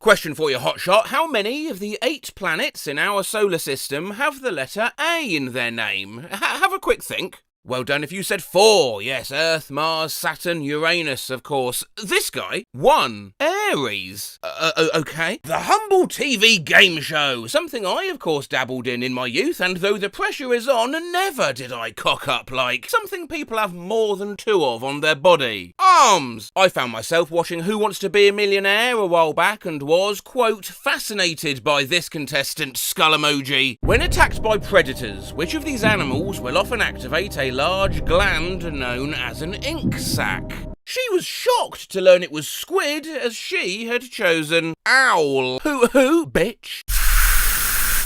Question for you, hotshot. How many of the 8 planets in our solar system have the letter A in their name? Have a quick think. Well done if you said 4. Yes, Earth, Mars, Saturn, Uranus, of course. This guy, 1. Aries. Okay. The Humble TV game show. Something I, of course, dabbled in my youth, and though the pressure is on, never did I cock up like something people have more than 2 of on their body. Arms. I found myself watching Who Wants to Be a Millionaire a while back and was, quote, fascinated by this contestant, skull emoji. When attacked by predators, which of these animals will often activate a large gland known as an ink sac? She was shocked to learn it was squid, as she had chosen owl. Who, bitch?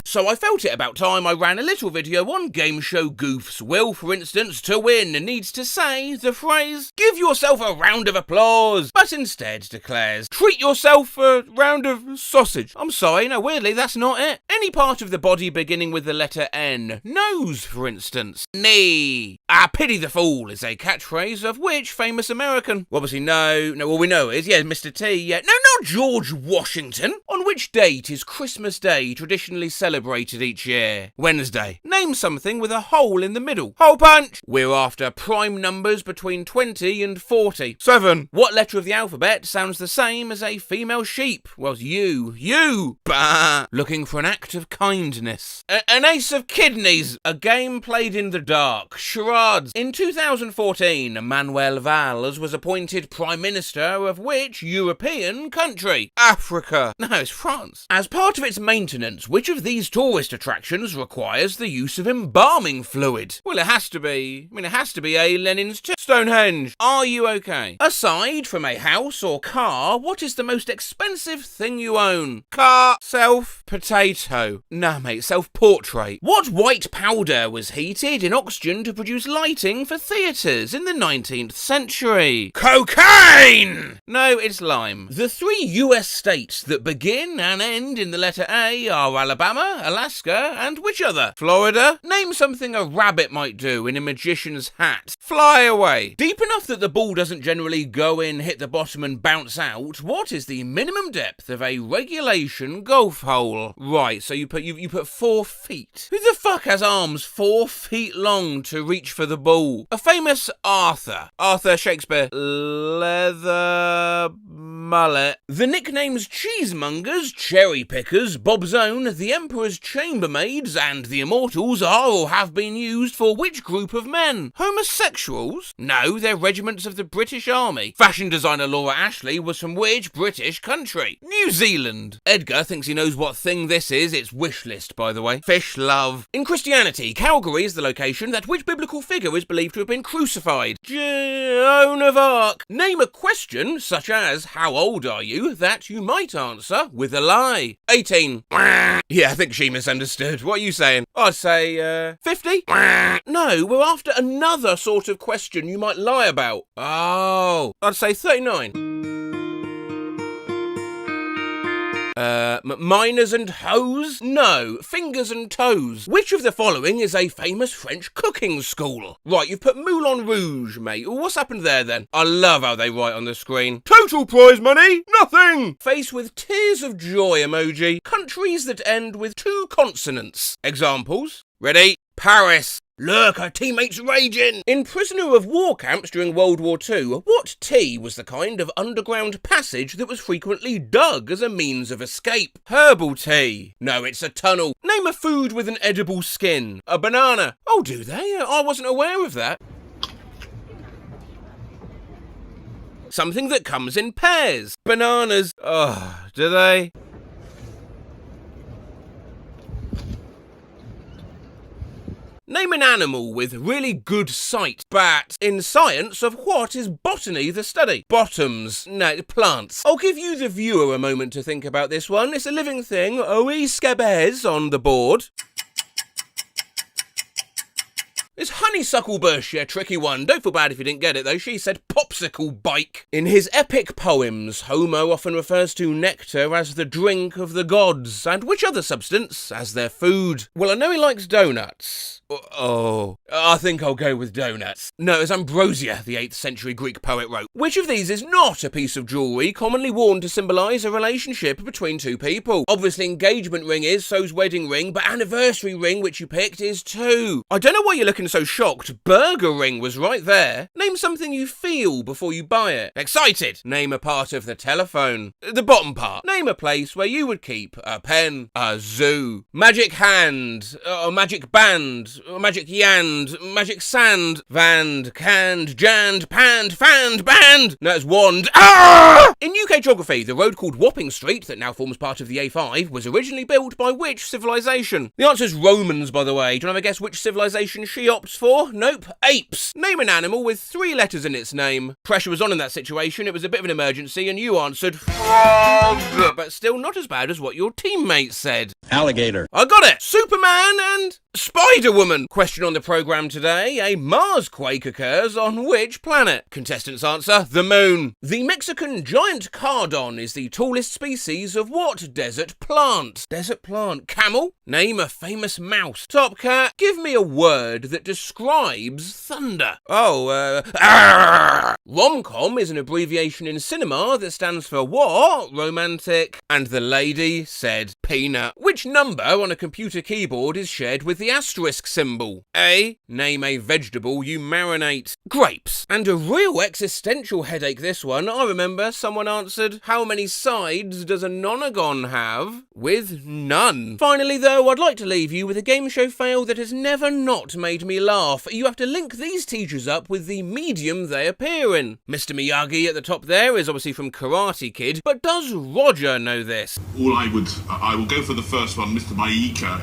So I felt it about time I ran a little video on game show goofs. Will, for instance, to win needs to say the phrase, give yourself a round of applause, but instead declares, treat yourself a round of sausage. I'm sorry, no, weirdly, that's not it. Any part of the body beginning with the letter N. Nose, for instance. Knee. Pity the fool is a catchphrase of which famous American? Well, obviously, well, we know it is, yeah, Mr. T, yeah. No, not George Washington. On which date is Christmas Day traditionally celebrated each year? Wednesday. Name something with a hole in the middle. Hole punch. We're after prime numbers between 20 and 40. 7. What letter of the alphabet sounds the same as a female sheep? Well, you. Bah. Looking for an act of kindness. An ace of kidneys. A game played in the dark. Charades. In 2014, Manuel Valls was appointed Prime Minister of which European country? Africa. No, it's France. As part of its maintenance, which of these tourist attractions requires the use of embalming fluid? Well, it has to be a Lenin's tomb. Stonehenge. Are you okay? Aside from a house or car, what is the most expensive thing you own? Car. Potato. Nah, mate, self-portrait. What white powder was heated in oxygen to produce lighting for theatres in the 19th century? Cocaine! No, it's lime. The 3 US states that begin and end in the letter A are Alabama, Alaska, and which other? Florida? Name something a rabbit might do in a magician's hat. Fly away. Deep enough that the ball doesn't generally go in, hit the bottom and bounce out, what is the minimum depth of a regulation golf hole? Right, so you put 4 feet. Who the fuck has arms 4 feet long to reach for the ball? A famous Arthur Shakespeare. Leather mullet. The nicknames cheesemongers, cherry pickers, Bob's Own, the Emperor's chambermaids, and the Immortals are or have been used for which group of men? Homosexuals? No, they're regiments of the British Army. Fashion designer Laura Ashley was from which British country? New Zealand. Edgar thinks he knows what thing this is. It's wish list, by the way. Fish love. In Christianity, Calgary is the location that which biblical figure is believed to have been crucified? Joan of Arc. Name a question, such as, how old are you, that you might answer with a lie. 18. Yeah, I think she misunderstood. What are you saying? I'd say, 50? No, we're after another sort of question you might lie about. Oh, I'd say 39. Minors and hoes? No, fingers and toes. Which of the following is a famous French cooking school? Right, you've put Moulin Rouge, mate. What's happened there then? I love how they write on the screen. Total prize money? Nothing! Face with tears of joy emoji. Countries that end with 2 consonants. Examples? Ready? Paris. Look, her teammates raging! In prisoner of war camps during World War II, what tea was the kind of underground passage that was frequently dug as a means of escape? Herbal tea. No, it's a tunnel. Name a food with an edible skin. A banana. Oh, do they? I wasn't aware of that. Something that comes in pairs. Bananas. Oh, do they? Name an animal with really good sight. Bat. In science, of what is botany the study? Bottoms. No, plants. I'll give you, the viewer, a moment to think about this one. It's a living thing. Oui, Scabez on the board. It's honeysuckle bush, yeah, tricky one. Don't feel bad if you didn't get it, though. She said popsicle bike. In his epic poems, Homer often refers to nectar as the drink of the gods, and which other substance as their food. Well, I know he likes donuts. Oh, I think I'll go with donuts. No, it's ambrosia, the 8th century Greek poet wrote. Which of these is not a piece of jewellery commonly worn to symbolise a relationship between two people? Obviously engagement ring is, so's wedding ring, but anniversary ring, which you picked, is too. I don't know why you're looking so shocked. Burger ring was right there. Name something you feel before you buy it. Excited. Name a part of the telephone. The bottom part. Name a place where you would keep a pen. A zoo. Magic hand. A magic band. Magic yand, magic sand, vand, canned, janned, panned, fanned, band. No, it's wand. Ah! In UK geography, the road called Wapping Street, that now forms part of the A5, was originally built by which civilization? The answer's Romans, by the way. Do you want to have a guess which civilization she opts for? Nope. Apes. Name an animal with 3 letters in its name. Pressure was on in that situation. It was a bit of an emergency, and you answered frog. But still not as bad as what your teammate said. Alligator. I got it. Superman and Spider-Woman. Question on the programme today. A Mars quake occurs on which planet? Contestants answer, the moon. The Mexican giant cardon is the tallest species of what desert plant? Desert plant. Camel? Name a famous mouse. Top Cat, give me a word that describes thunder. Rom-com is an abbreviation in cinema that stands for what? Romantic. And the lady said peanut. Which number on a computer keyboard is shared with the asterisk symbol? A. Name a vegetable you marinate. Grapes. And a real existential headache, this one. I remember someone answered, how many sides does a nonagon have? With none. Finally, though, I'd like to leave you with a game show fail that has never not made me laugh. You have to link these teachers up with the medium they appear in. Mr. Miyagi at the top there is obviously from Karate Kid, but does Roger know this? I will go for the first one, Mr. Maika.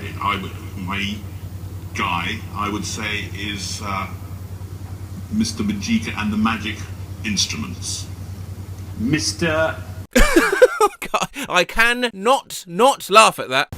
I would say is Mr. Majika and the Magic Instruments. Mr. God, I can not laugh at that.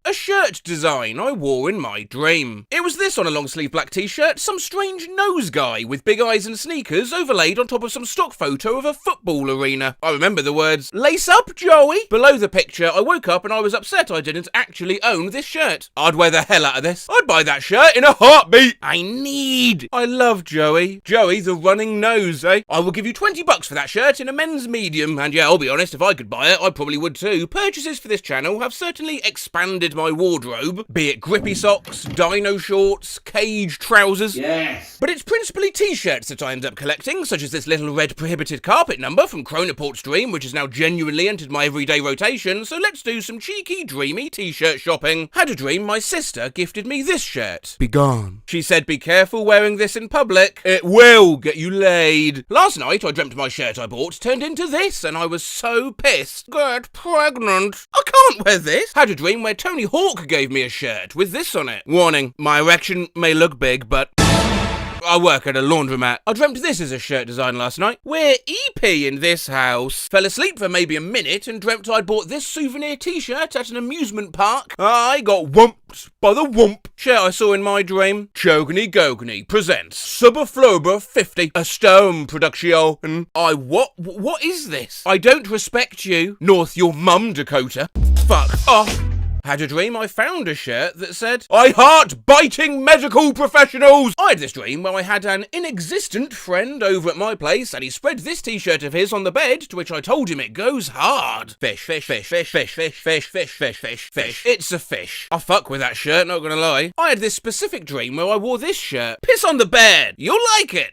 A shirt design I wore in my dream. It was this on a long sleeve black t-shirt, some strange nose guy with big eyes and sneakers overlaid on top of some stock photo of a football arena. I remember the words, lace up, Joey. Below the picture, I woke up and I was upset I didn't actually own this shirt. I'd wear the hell out of this. I'd buy that shirt in a heartbeat. I love Joey. Joey the running nose, eh? I will give you $20 for that shirt in a men's medium. And yeah, I'll be honest, if I could buy it, I probably would too. Purchases for this channel have certainly expanded my wardrobe, be it grippy socks, dino shorts, cage trousers. Yes. But it's principally t-shirts that I end up collecting, such as this little red prohibited carpet number from Chronoport's Dream, which has now genuinely entered my everyday rotation, so let's do some cheeky, dreamy t-shirt shopping. Had a dream my sister gifted me this shirt. Be gone. She said be careful wearing this in public. It will get you laid. Last night I dreamt my shirt I bought turned into this, and I was so pissed. Get pregnant. I can't wear this. Had a dream where Tony Hawk gave me a shirt with this on it. Warning, my erection may look big, but I work at a laundromat. I dreamt this as a shirt design last night. We're EP in this house. Fell asleep for maybe a minute and dreamt I'd bought this souvenir t-shirt at an amusement park. I got whumped by the whump. Shirt I saw in my dream. Chogany Gogany presents Subafloba 50, a Stone production. What is this? I don't respect you, North your mum, Dakota. Fuck off. Had a dream I found a shirt that said, I heart biting medical professionals. I had this dream where I had an inexistent friend over at my place and he spread this t-shirt of his on the bed, to which I told him it goes hard. Fish, fish, fish, fish, fish, fish, fish, fish, fish, fish, fish. It's a fish. I fuck with that shirt, not gonna lie. I had this specific dream where I wore this shirt. Piss on the bed. You'll like it.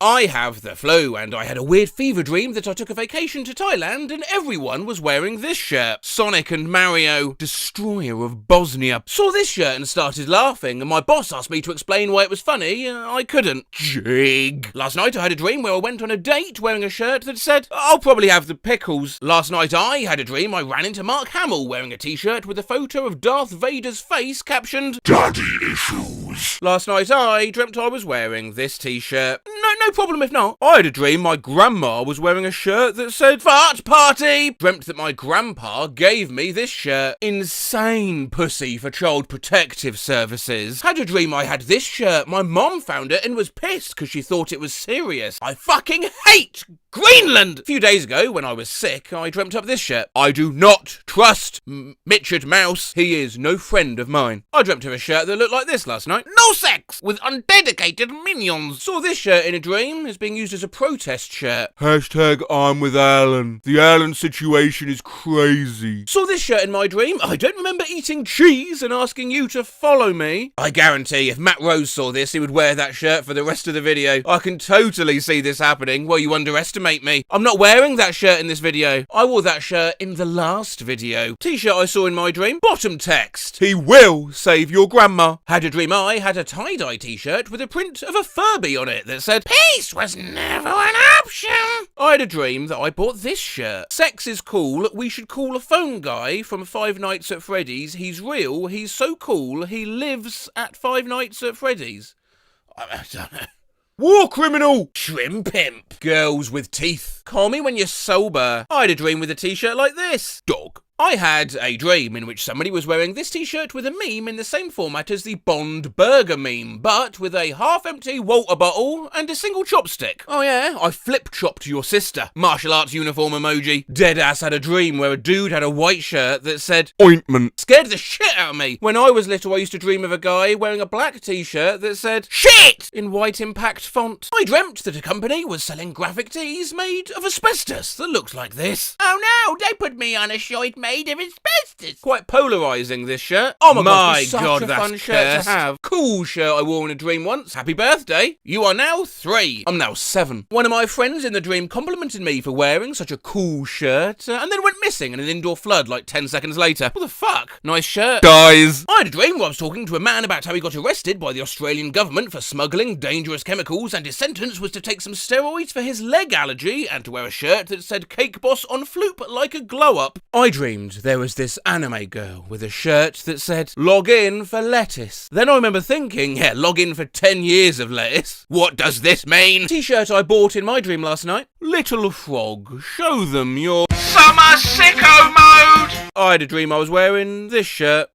I have the flu and I had a weird fever dream that I took a vacation to Thailand and everyone was wearing this shirt. Sonic and Mario, destroyer of Bosnia. Saw this shirt and started laughing, and my boss asked me to explain why it was funny. I couldn't. Jig. Last night I had a dream where I went on a date wearing a shirt that said, I'll probably have the pickles. Last night I had a dream I ran into Mark Hamill wearing a t-shirt with a photo of Darth Vader's face captioned, Daddy Issues. Last night I dreamt I was wearing this t-shirt. No problem if not. I had a dream my grandma was wearing a shirt that said, Fart Party. Dreamt that my grandpa gave me this shirt. Insane. insane pussy for Child Protective Services. Had a dream I had this shirt. My mom found it and was pissed because she thought it was serious. I fucking hate Greenland! A few days ago, when I was sick, I dreamt up this shirt. I do not trust Mitchard Mouse. He is no friend of mine. I dreamt of a shirt that looked like this last night. No sex with undedicated minions. Saw this shirt in a dream. It's being used as a protest shirt. Hashtag I'm with Alan. The Alan situation is crazy. Saw this shirt in my dream. I don't remember eating cheese and asking you to follow me. I guarantee if Matt Rose saw this, he would wear that shirt for the rest of the video. I can totally see this happening. Well, you underestimate me. I'm not wearing that shirt in this video. I wore that shirt in the last video. T-shirt I saw in my dream. Bottom text. He will save your grandma. Had a dream I had a tie-dye t-shirt with a print of a Furby on it that said, peace was never an option. I had a dream that I bought this shirt. Sex is cool. We should call a phone guy from Five Nights at Freddy's. He's real. He's so cool. He lives at Five Nights at Freddy's. I don't know. War criminal! Shrimp pimp. Girls with teeth. Call me when you're sober. I had a dream with a t-shirt like this. Dog. I had a dream in which somebody was wearing this t-shirt with a meme in the same format as the Bond burger meme, but with a half-empty water bottle and a single chopstick. Oh yeah, I flip-chopped your sister. Martial arts uniform emoji. Deadass had a dream where a dude had a white shirt that said ointment. Scared the shit out of me. When I was little, I used to dream of a guy wearing a black t-shirt that said shit in white impact font. I dreamt that a company was selling graphic tees made of asbestos that looked like this. Oh no, they put me on a shirt made of asbestos. Quite polarising, this shirt. Oh my god, that's fun shirt to have. Cool shirt I wore in a dream once. Happy birthday. You are now 3. I'm now 7. One of my friends in the dream complimented me for wearing such a cool shirt and then went missing in an indoor flood like 10 seconds later. What the fuck? Nice shirt. Guys. I had a dream where I was talking to a man about how he got arrested by the Australian government for smuggling dangerous chemicals, and his sentence was to take some steroids for his leg allergy and to wear a shirt that said Cake Boss on floop like a glow-up. I dreamed there was this anime girl with a shirt that said log in for lettuce. Then I remember thinking, yeah, log in for 10 years of lettuce. What does this mean? T-shirt I bought in my dream last night. Little frog, show them your summer sicko mode. I had a dream I was wearing this shirt.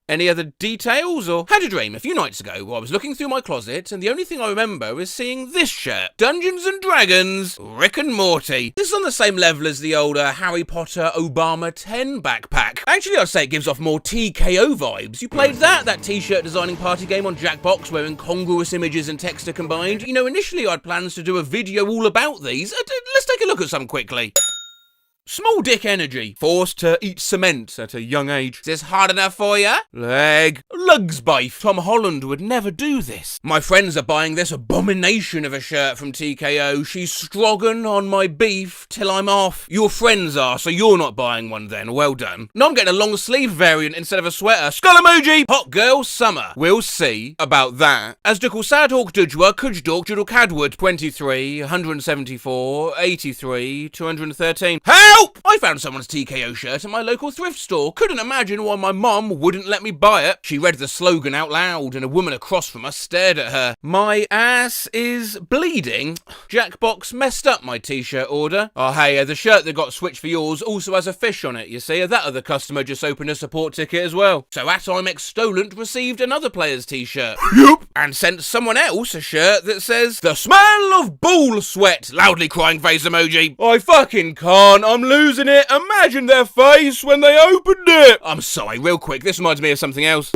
Any other details? Or had a dream a few nights ago where I was looking through my closet and the only thing I remember is seeing this shirt. Dungeons and Dragons, Rick and Morty. This is on the same level as the older Harry Potter Obama 10 backpack. Actually, I'd say it gives off more TKO vibes. You played that t-shirt designing party game on Jackbox where incongruous images and text are combined. You know, initially I had plans to do a video all about these. Let's take a look at some quickly. Small dick energy. Forced to eat cement at a young age. Is this hard enough for ya? Leg. Lugs bife. Tom Holland would never do this. My friends are buying this abomination of a shirt from TKO. She's strogging on my beef till I'm off. Your friends are, so you're not buying one then. Well done. No, I'm getting a long sleeve variant instead of a sweater. Skull emoji. Hot girl summer. We'll see about that. As Duckle Sadhawk Dujwa Kujdork Judal Cadwood 23, 174, 83, 213. Help! I found someone's TKO shirt at my local thrift store. Couldn't imagine why my mum wouldn't let me buy it. She read the slogan out loud and a woman across from us stared at her. My ass is bleeding. Jackbox messed up my t-shirt order. Oh hey, the shirt that got switched for yours also has a fish on it, you see. That other customer just opened a support ticket as well. So at I'm Extolent received another player's t-shirt. Yup. And sent someone else a shirt that says, the smell of ball sweat. Loudly crying face emoji. I fucking can't. I'm losing it. Imagine their face when they opened it. I'm sorry, real quick, this reminds me of something else.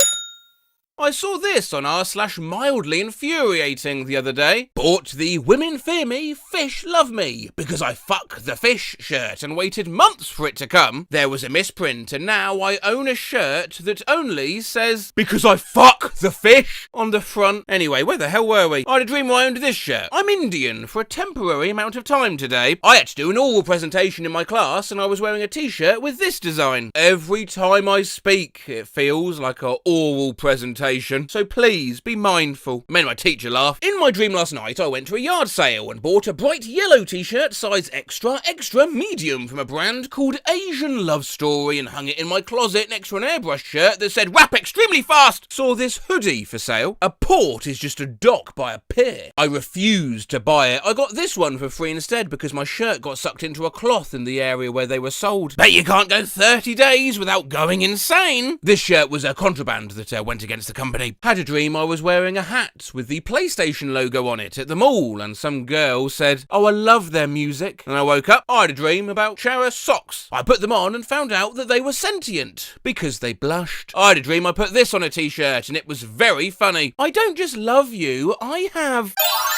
I saw this on r/mildly infuriating the other day. Bought the Women Fear Me, Fish Love Me, because I fuck the fish shirt and waited months for it to come. There was a misprint and now I own a shirt that only says, because I fuck the fish on the front. Anyway, where the hell were we? I had a dream I owned this shirt. I'm Indian for a temporary amount of time today. I had to do an oral presentation in my class and I was wearing a t-shirt with this design. Every time I speak, it feels like an oral presentation. interpretation, so please be mindful. Made my teacher laugh. In my dream last night, I went to a yard sale and bought a bright yellow t-shirt size extra medium from a brand called Asian Love Story and hung it in my closet next to an airbrush shirt that said "Wrap extremely fast." Saw this hoodie for sale. A port is just a dock by a pier. I refused to buy it. I got this one for free instead because my shirt got sucked into a cloth in the area where they were sold. Bet you can't go 30 days without going insane. This shirt was a contraband that went against the company. Had a dream I was wearing a hat with the PlayStation logo on it at the mall, and some girl said, "Oh, I love their music." And I woke up, I had a dream about Shara socks. I put them on and found out that they were sentient because they blushed. I had a dream I put this on a t-shirt and it was very funny. I don't just love you, I have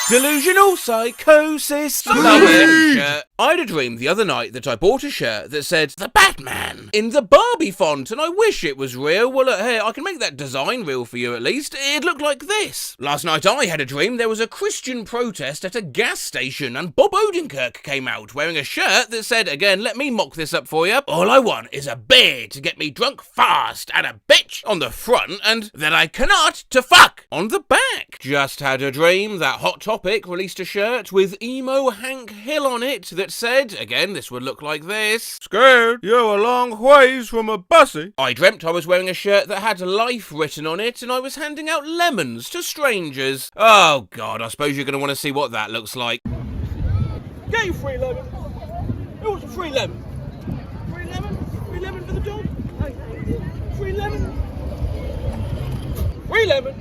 delusional psychosis. Love it. Shirt. I had a dream the other night that I bought a shirt that said "The Batman" in the Barbie font, and I wish it was real. Well, look here, I can make that design real for you at least. It looked like this. Last night I had a dream there was a Christian protest at a gas station, and Bob Odenkirk came out wearing a shirt that said, again, let me mock this up for you, "All I want is a beer to get me drunk fast and a bitch on the front and that I cannot to fuck on the back." Just had a dream that Hot Topic released a shirt with emo Hank Hill on it that said, again, this would look like this, "Scared you're a long ways from a bussy." I dreamt I was wearing a shirt that had life written on it and I was handing out lemons to strangers. Oh god, I suppose you're going to want to see what that looks like. Get you 3 lemons. Who wants a 3 lemon? 3 lemon? 3 lemon for the dog? Hey, 3 lemon? 3 lemon?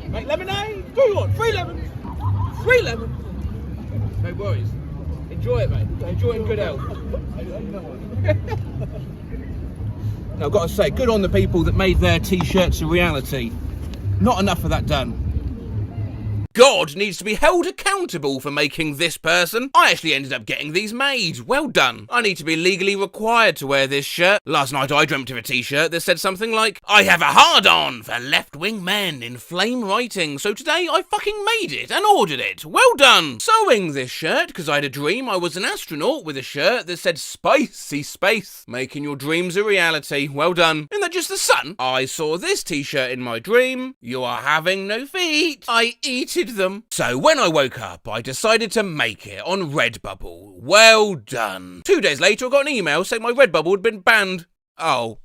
Make lemonade? Do you want 3 lemons? 3 lemons? No worries. Enjoy it, mate. Enjoy it in good health. Now, I've got to say, good on the people that made their t-shirts a reality. Not enough of that done. God needs to be held accountable for making this person. I actually ended up getting these made. Well done. I need to be legally required to wear this shirt. Last night I dreamt of a t-shirt that said something like, "I have a hard-on for left-wing men," in flame writing. So today I fucking made it and ordered it. Well done. Sewing this shirt because I had a dream I was an astronaut with a shirt that said "Spicy Space," making your dreams a reality. Well done. Isn't that just the sun? I saw this t-shirt in my dream. "You are having no feet. I eated them." So when I woke up, I decided to make it on Redbubble. Well done. 2 days later, I got an email saying my Redbubble had been banned. Oh.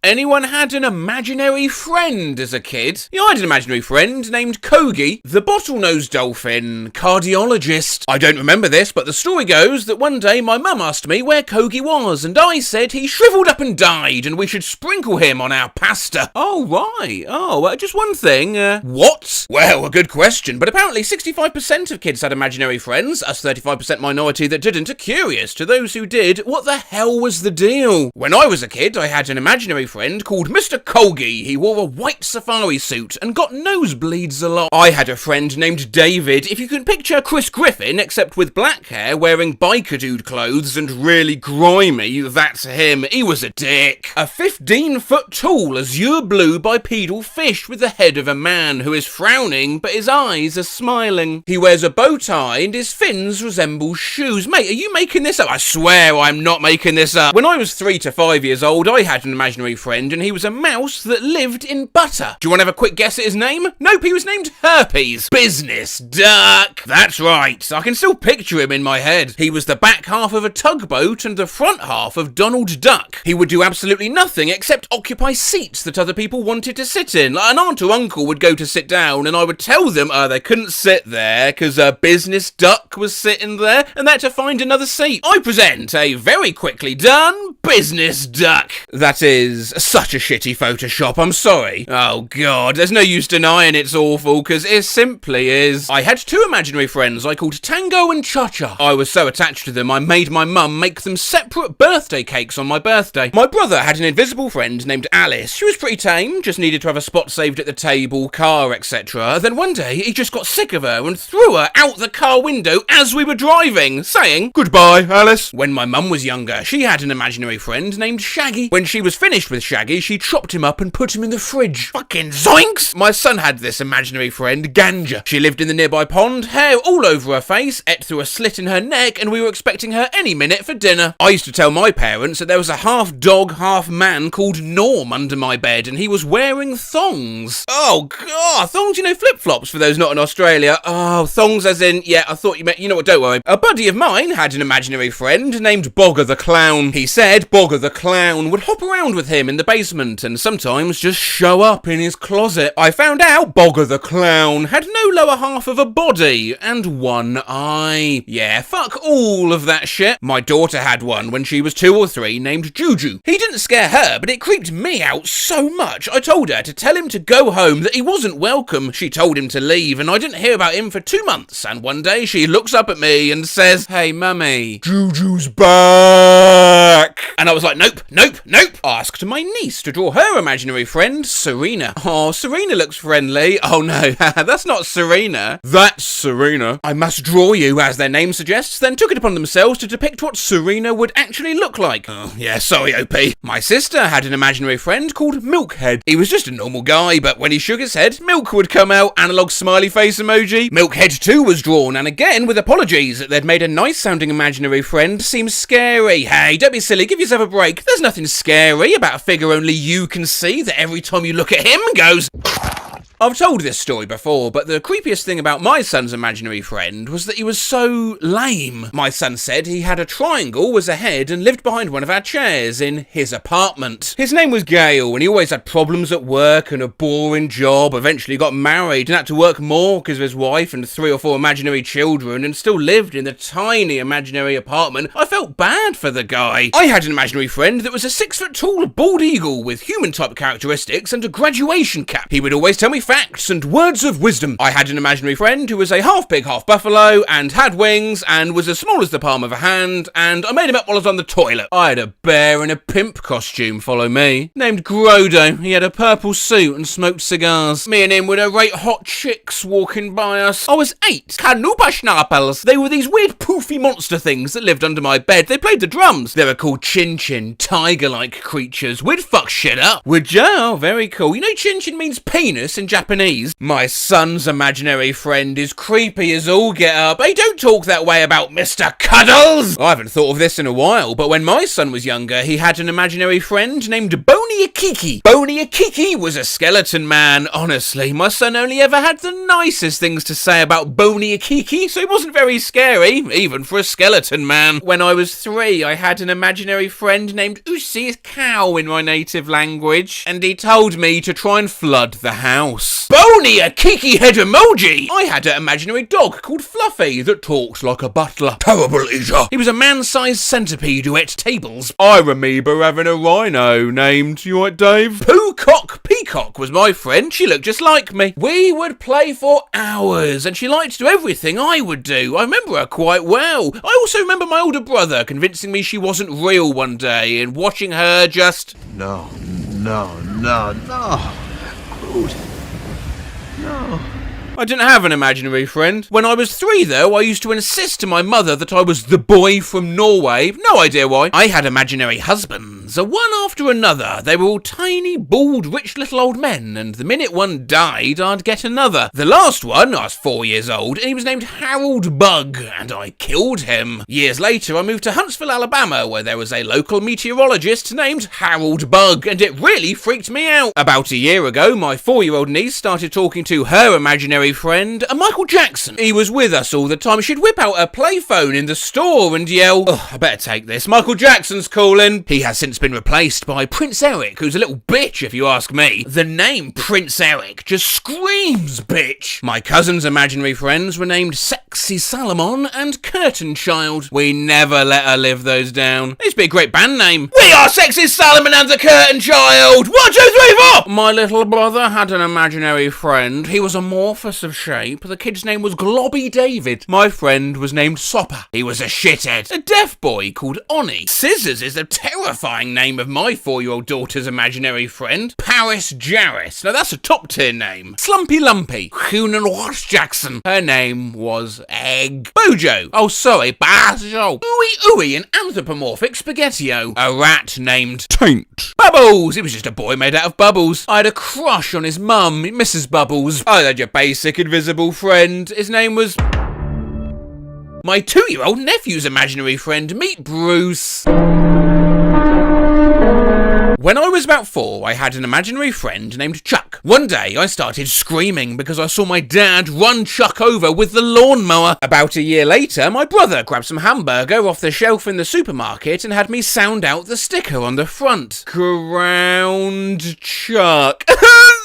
Anyone had an imaginary friend as a kid? Yeah, I had an imaginary friend named Kogi, the bottlenose dolphin cardiologist. I don't remember this, but the story goes that one day my mum asked me where Kogi was, and I said he shriveled up and died, and we should sprinkle him on our pasta. Oh, right. Oh, just one thing. What? Well, a good question, but apparently 65% of kids had imaginary friends. Us 35% minority that didn't are curious. To those who did, what the hell was the deal? When I was a kid, I had an imaginary friend called Mr. Colgi. He wore a white safari suit and got nosebleeds a lot. I had a friend named David. If you can picture Chris Griffin, except with black hair, wearing biker dude clothes and really grimy, that's him. He was a dick. A 15-foot tall azure blue bipedal fish with the head of a man who is frowning, but his eyes are smiling. He wears a bow tie and his fins resemble shoes. Mate, are you making this up? I swear I'm not making this up. When I was 3 to 5 years old, I had an imaginary friend and he was a mouse that lived in butter. Do you want to have a quick guess at his name? Nope, he was named Herpes. Business duck. That's right. I can still picture him in my head. He was the back half of a tugboat and the front half of Donald Duck. He would do absolutely nothing except occupy seats that other people wanted to sit in. Like an aunt or uncle would go to sit down and I would tell them they couldn't sit there because a business duck was sitting there and they had to find another seat. I present a very quickly done business duck. That is such a shitty Photoshop, I'm sorry. Oh god, there's no use denying it's awful, because it simply is. I had 2 imaginary friends I called Tango and Cha-Cha. I was so attached to them, I made my mum make them separate birthday cakes on my birthday. My brother had an invisible friend named Alice. She was pretty tame, just needed to have a spot saved at the table, car, etc. Then one day, he just got sick of her and threw her out the car window as we were driving, saying, "Goodbye, Alice." When my mum was younger, she had an imaginary imaginary friend named Shaggy. When she was finished with Shaggy, she chopped him up and put him in the fridge. Fucking zoinks! My son had this imaginary friend, Ganja. She lived in the nearby pond, hair all over her face, ate through a slit in her neck, and we were expecting her any minute for dinner. I used to tell my parents that there was a half dog, half man called Norm under my bed, and he was wearing thongs. Oh, God, thongs, flip-flops for those not in Australia. Oh, thongs as in, yeah, I thought you meant, what, don't worry. A buddy of mine had an imaginary friend named Bogger the Clown. He said Bogger the Clown would hop around with him in the basement and sometimes just show up in his closet. I found out Bogger the Clown had no lower half of a body and one eye. Yeah, fuck all of that shit. My daughter had one when she was 2 or 3 named Juju. He didn't scare her, but it creeped me out so much. I told her to tell him to go home, that he wasn't welcome. She told him to leave, and I didn't hear about him for 2 months. And one day she looks up at me and says, "Hey, mummy, Juju's back." And I was like, nope. Asked my niece to draw her imaginary friend, Serena. Oh, Serena looks friendly. Oh no, that's not Serena. That's Serena. I must draw you, as their name suggests, then took it upon themselves to depict what Serena would actually look like. Oh, yeah, sorry, OP. My sister had an imaginary friend called Milkhead. He was just a normal guy, but when he shook his head, milk would come out, analog smiley face emoji. Milkhead too was drawn, and again, with apologies that they'd made a nice-sounding imaginary friend seem scary. Hey, don't be silly, give yourself a break. There's nothing scary about a figure only you can see that every time you look at him goes... I've told this story before, but the creepiest thing about my son's imaginary friend was that he was so lame. My son said he had a triangle as a head and lived behind one of our chairs in his apartment. His name was Gail, and he always had problems at work and a boring job. Eventually got married and had to work more because of his wife and 3 or 4 imaginary children, and still lived in the tiny imaginary apartment. I felt bad for the guy. I had an imaginary friend that was a 6-foot-tall bald eagle with human-type characteristics and a graduation cap. He would always tell me facts and words of wisdom. I had an imaginary friend who was a half pig, half buffalo, and had wings, and was as small as the palm of a hand, and I made him up while I was on the toilet. I had a bear in a pimp costume follow me, named Grodo. He had a purple suit and smoked cigars. Me and him would rate hot chicks walking by us. I was 8. Kanuba schnappels. They were these weird poofy monster things that lived under my bed. They played the drums. They were called Chin-Chin, tiger-like creatures. We'd fuck shit up. Would ya? Oh, very cool. You know Chin-Chin means penis in Japanese. My son's imaginary friend is creepy as all get up. Hey, don't talk that way about Mr. Cuddles! I haven't thought of this in a while, but when my son was younger, he had an imaginary friend named Boney Akiki. Boney Akiki was a skeleton man. Honestly, my son only ever had the nicest things to say about Boney Akiki, so he wasn't very scary, even for a skeleton man. When I was 3, I had an imaginary friend named Usi Cow in my native language, and he told me to try and flood the house. Boney Akiki head emoji! I had an imaginary dog called Fluffy that talked like a butler. Terrible eater. He was a man-sized centipede who ate tables. I remember having a rhino named, you right, Dave? Poocock Peacock was my friend. She looked just like me. We would play for hours, and she liked to do everything I would do. I remember her quite well. I also remember my older brother convincing me she wasn't real one day, and watching her just... No. Rude. No. I didn't have an imaginary friend. When I was 3, though, I used to insist to my mother that I was the boy from Norway. No idea why. I had imaginary husbands, one after another. They were all tiny, bald, rich little old men, and the minute one died, I'd get another. The last one, I was 4 years old, and he was named Harold Bug, and I killed him. Years later, I moved to Huntsville, Alabama, where there was a local meteorologist named Harold Bug, and it really freaked me out. About a year ago, my 4-year-old niece started talking to her imaginary friend, Michael Jackson. He was with us all the time. She'd whip out her playphone in the store and yell, "Oh, I better take this. Michael Jackson's calling." He has since been replaced by Prince Eric, who's a little bitch if you ask me. The name Prince Eric just screams bitch. My cousin's imaginary friends were named Sexy Salomon and Curtain Child. We never let her live those down. This would be a great band name. We are Sexy Salomon and the Curtain Child. 1, 2, 3, 4. My little brother had an imaginary friend. He was amorphous of shape. The kid's name was Globby David. My friend was named Sopper. He was a shithead. A deaf boy called Oni. Scissors is a terrifying amazing name of my 4-year-old daughter's imaginary friend, Paris Jarris. Now that's a top-tier name. Slumpy Lumpy, Hunan Wash Jackson. Her name was Egg. Bojo, oh sorry, Bajo. Ooey Ooey, an anthropomorphic spaghettio. A rat named Taint. Bubbles, he was just a boy made out of bubbles. I had a crush on his mum, Mrs. Bubbles. I had your basic invisible friend. His name was... my 2-year-old nephew's imaginary friend. Meet Bruce. When I was about 4, I had an imaginary friend named Chuck. One day, I started screaming because I saw my dad run Chuck over with the lawnmower. About a year later, my brother grabbed some hamburger off the shelf in the supermarket and had me sound out the sticker on the front. Ground Chuck.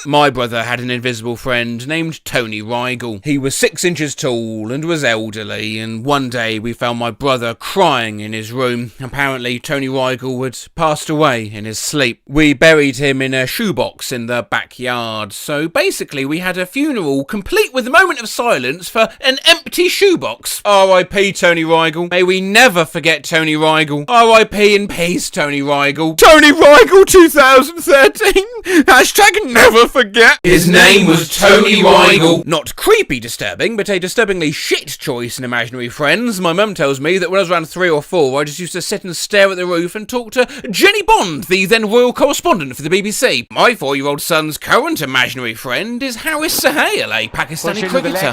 My brother had an invisible friend named Tony Rigel. He was 6 inches tall and was elderly, and one day we found my brother crying in his room. Apparently, Tony Rigel had passed away in his sleep. We buried him in a shoebox in the backyard. So basically, we had a funeral complete with a moment of silence for an empty shoebox. R.I.P. Tony Rigel. May we never forget Tony Rigel. R.I.P. in peace, Tony Rigel. Tony Rigel 2013. Hashtag never forget. His name was Tony Rigel. Not creepy disturbing, but a disturbingly shit choice in imaginary friends. My mum tells me that when I was around 3 or 4, I just used to sit and stare at the roof and talk to Jenny Bond, the then royal correspondent for the BBC. My 4-year-old son's current imaginary friend is Haris Sohail, a Pakistani cricketer.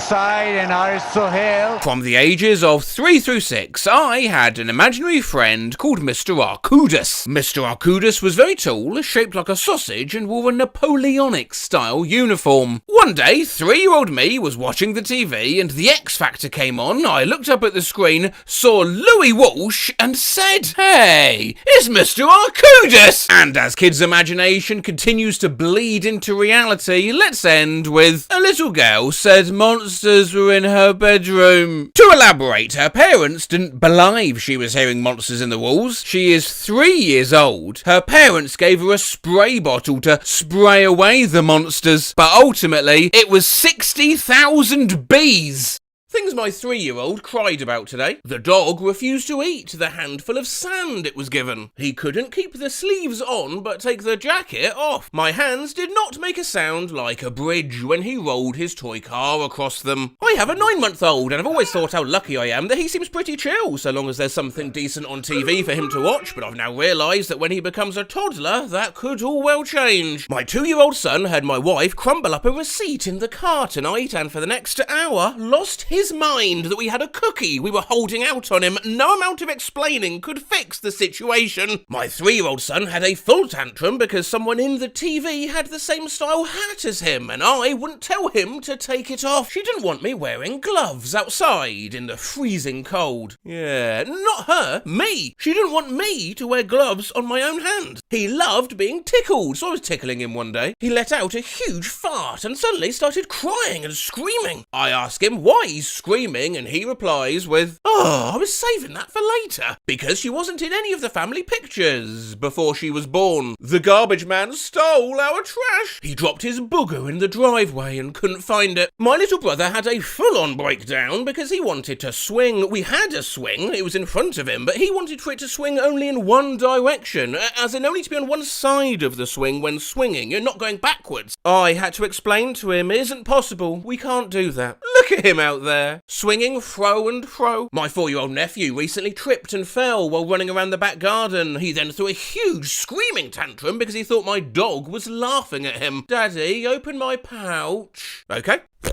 From the ages of 3 through 6, I had an imaginary friend called Mr. Arcudus. Mr. Arcudus was very tall, shaped like a sausage, and wore a Napoleonic-style uniform. One day, 3-year-old me was watching the TV, and the X Factor came on. I looked up at the screen, saw Louis Walsh, and said, "Hey, it's Mr. Arcudus!" And as kids' imagination continues to bleed into reality, let's end with a little girl said monsters were in her bedroom. To elaborate, her parents didn't believe she was hearing monsters in the walls. She is 3 years old. Her parents gave her a spray bottle to spray away the monsters, but ultimately it was 60,000 bees. Things my 3-year-old cried about today. The dog refused to eat the handful of sand it was given. He couldn't keep the sleeves on but take the jacket off. My hands did not make a sound like a bridge when he rolled his toy car across them. I have a 9-month-old and I've always thought how lucky I am that he seems pretty chill so long as there's something decent on TV for him to watch, but I've now realised that when he becomes a toddler, that could all well change. My 2-year-old son heard my wife crumble up a receipt in the car tonight and for the next hour lost his mind that we had a cookie we were holding out on him. No amount of explaining could fix the situation. My 3-year-old son had a full tantrum because someone in the TV had the same style hat as him and I wouldn't tell him to take it off. She didn't want me wearing gloves outside in the freezing cold. Yeah, not her, me. She didn't want me to wear gloves on my own hand. He loved being tickled, so I was tickling him one day. He let out a huge fart and suddenly started crying and screaming. I ask him why he's screaming and he replies with, "Oh, I was saving that for later because she wasn't in any of the family pictures before she was born. The garbage man stole our trash. He dropped his booger in the driveway and couldn't find it." My little brother had a full-on breakdown because he wanted to swing. We had a swing, it was in front of him, but he wanted for it to swing only in one direction, as in only to be on one side of the swing when swinging. You're not going backwards. I had to explain to him, it isn't possible, we can't do that. Look at him out there, swinging fro and fro. My 4-year-old nephew recently tripped and fell while running around the back garden. He then threw a huge screaming tantrum because he thought my dog was laughing at him. "Daddy, open my pouch." Okay. No,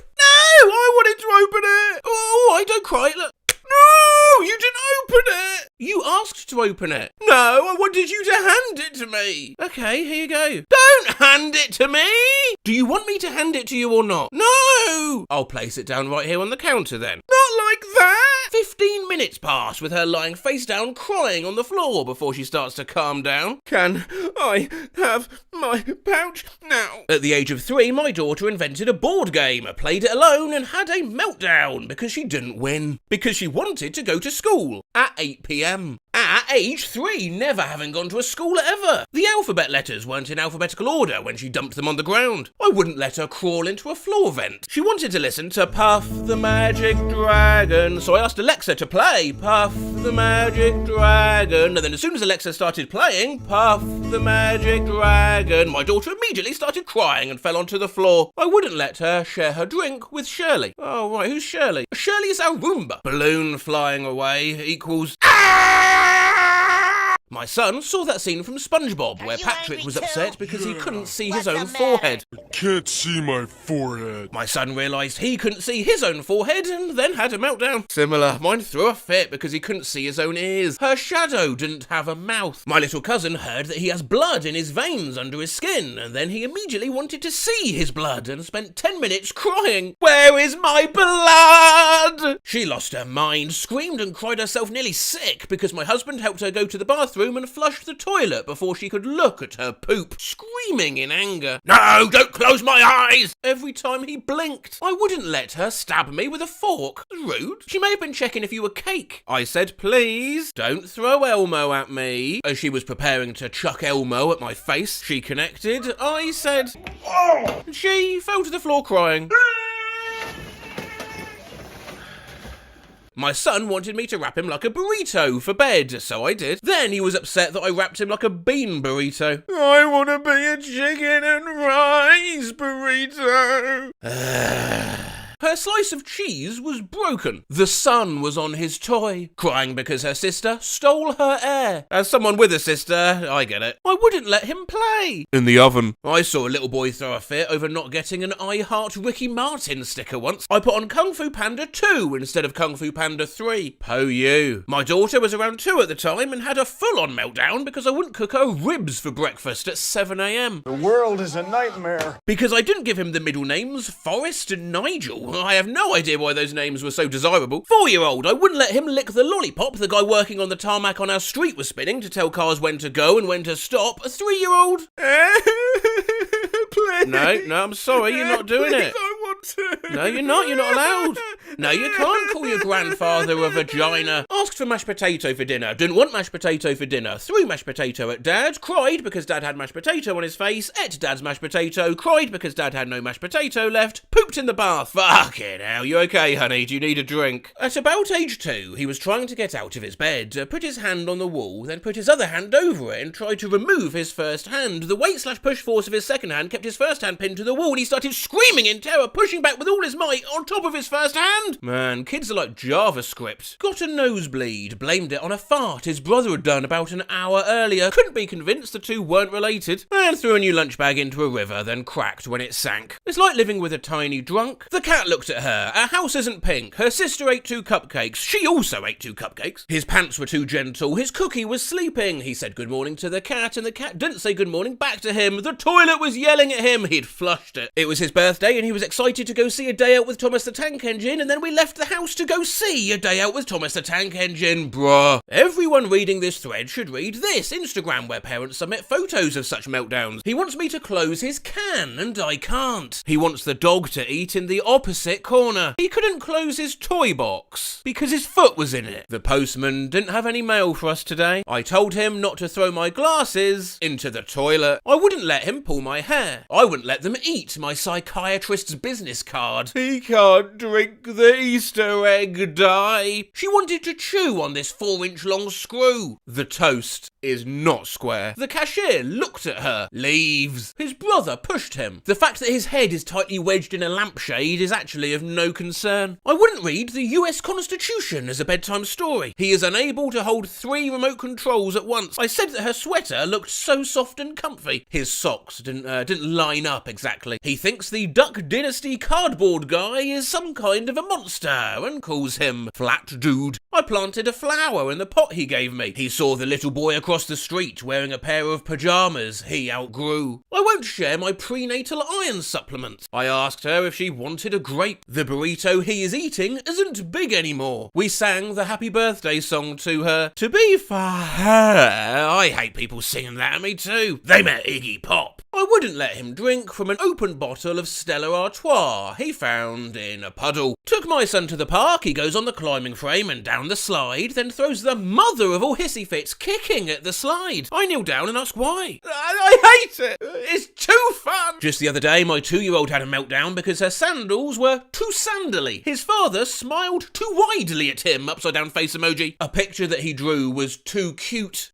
I wanted to open it. Oh, I don't cry. Look. No, you didn't open it. You asked to open it. No, I wanted you to hand it to me. Okay, here you go. Don't hand it to me. Do you want me to hand it to you or not? No. I'll place it down right here on the counter then. Not like that. 15 minutes pass with her lying face down crying on the floor before she starts to calm down. Can I have my pouch now? At the age of 3, my daughter invented a board game, played it alone and had a meltdown because she didn't win. Because she wanted to go to school at 8 p.m. At at age 3, never having gone to a school ever. The alphabet letters weren't in alphabetical order when she dumped them on the ground. I wouldn't let her crawl into a floor vent. She wanted to listen to Puff the Magic Dragon, so I asked Alexa to play Puff the Magic Dragon, and then as soon as Alexa started playing Puff the Magic Dragon, my daughter immediately started crying and fell onto the floor. I wouldn't let her share her drink with Shirley. Oh, right, who's Shirley? Shirley is our Roomba. Balloon flying away equals... My son saw that scene from SpongeBob where Patrick was upset because he couldn't see his own forehead. Can't see my forehead. My son realised he couldn't see his own forehead and then had a meltdown. Similar, mine threw a fit because he couldn't see his own ears. Her shadow didn't have a mouth. My little cousin heard that he has blood in his veins under his skin, and then he immediately wanted to see his blood and spent 10 minutes crying, "Where is my blood?" She lost her mind, screamed and cried herself nearly sick because my husband helped her go to the bathroom and flushed the toilet before she could look at her poop, screaming in anger, "No, don't close my eyes!" every time he blinked. I wouldn't let her stab me with a fork. Rude. She may have been checking if you were cake. I said, "Please, don't throw Elmo at me." As she was preparing to chuck Elmo at my face, she connected. I said, "Oh!" And she fell to the floor crying. My son wanted me to wrap him like a burrito for bed, so I did. Then he was upset that I wrapped him like a bean burrito. I want to be a chicken and rice burrito. Her slice of cheese was broken. The sun was on his toy, crying because her sister stole her air. As someone with a sister, I get it. I wouldn't let him play. In the oven. I saw a little boy throw a fit over not getting an I Heart Ricky Martin sticker once. I put on Kung Fu Panda 2 instead of Kung Fu Panda 3. Po you. My daughter was around 2 at the time and had a full-on meltdown because I wouldn't cook her ribs for breakfast at 7 a.m. The world is a nightmare. Because I didn't give him the middle names Forrest and Nigel. I have no idea why those names were so desirable. 4-year-old, I wouldn't let him lick the lollipop the guy working on the tarmac on our street was spinning to tell cars when to go and when to stop. A 3-year-old? Please. No, I'm sorry, you're not doing it. I want to. No, you're not allowed. No, you can't call your grandfather a vagina. Asked for mashed potato for dinner, didn't want mashed potato for dinner, threw mashed potato at Dad, cried because Dad had mashed potato on his face, ate Dad's mashed potato, cried because Dad had no mashed potato left, pooped in the bath. Fucking hell, you okay, honey? Do you need a drink? At about age 2, he was trying to get out of his bed, put his hand on the wall, then put his other hand over it and tried to remove his first hand. The weight/push force of his second hand kept his first hand pinned to the wall and he started screaming in terror, pushing back with all his might on top of his first hand. Man, kids are like JavaScript. Got a nosebleed, blamed it on a fart his brother had done about an hour earlier, couldn't be convinced the two weren't related, and threw a new lunch bag into a river, then cracked when it sank. It's like living with a tiny drunk. The cat looked at her. Our house isn't pink. Her sister ate 2 cupcakes. She also ate 2 cupcakes. His pants were too gentle. His cookie was sleeping. He said good morning to the cat, and the cat didn't say good morning back to him. The toilet was yelling at him. He'd flushed it. It was his birthday, and he was excited to go see A Day Out with Thomas the Tank Engine, and then we left the house to go see A Day Out with Thomas the Tank Engine. Bruh. Everyone reading this thread should read this Instagram where parents submit photos of such meltdowns. He wants me to close his can, and I can't. He wants the dog to eat in the opposite corner. He couldn't close his toy box because his foot was in it. The postman didn't have any mail for us today. I told him not to throw my glasses into the toilet. I wouldn't let him pull my hair. I wouldn't let them eat my psychiatrist's business card. He can't drink the Easter egg dye. She wanted to chew on this 4-inch long screw. The toast is not square. The cashier looked at her. Leaves. His brother pushed him. The fact that his head is tightly wedged in a lampshade is actually of no concern. I wouldn't read the US Constitution as a bedtime story. He is unable to hold 3 remote controls at once. I said that her sweater looked so soft and comfy. His socks didn't line up exactly. He thinks the Duck Dynasty cardboard guy is some kind of a monster and calls him Flat Dude. I planted a flower in the pot he gave me. He saw the little boy across the street wearing a pair of pajamas he outgrew. I won't share my prenatal iron supplements. I asked her if she wanted a grape. The burrito he is eating isn't big anymore. We sang the happy birthday song to her. To be fair, I hate people singing that at me too. They met Iggy Pop. I I wouldn't let him drink from an open bottle of Stella Artois he found in a puddle. Took my son to the park, he goes on the climbing frame and down the slide, then throws the mother of all hissy fits kicking at the slide. I kneel down and ask why. I hate it! It's too fun! Just the other day, my 2-year-old had a meltdown because her sandals were too sandally. His father smiled too widely at him, upside down face emoji. A picture that he drew was too cute.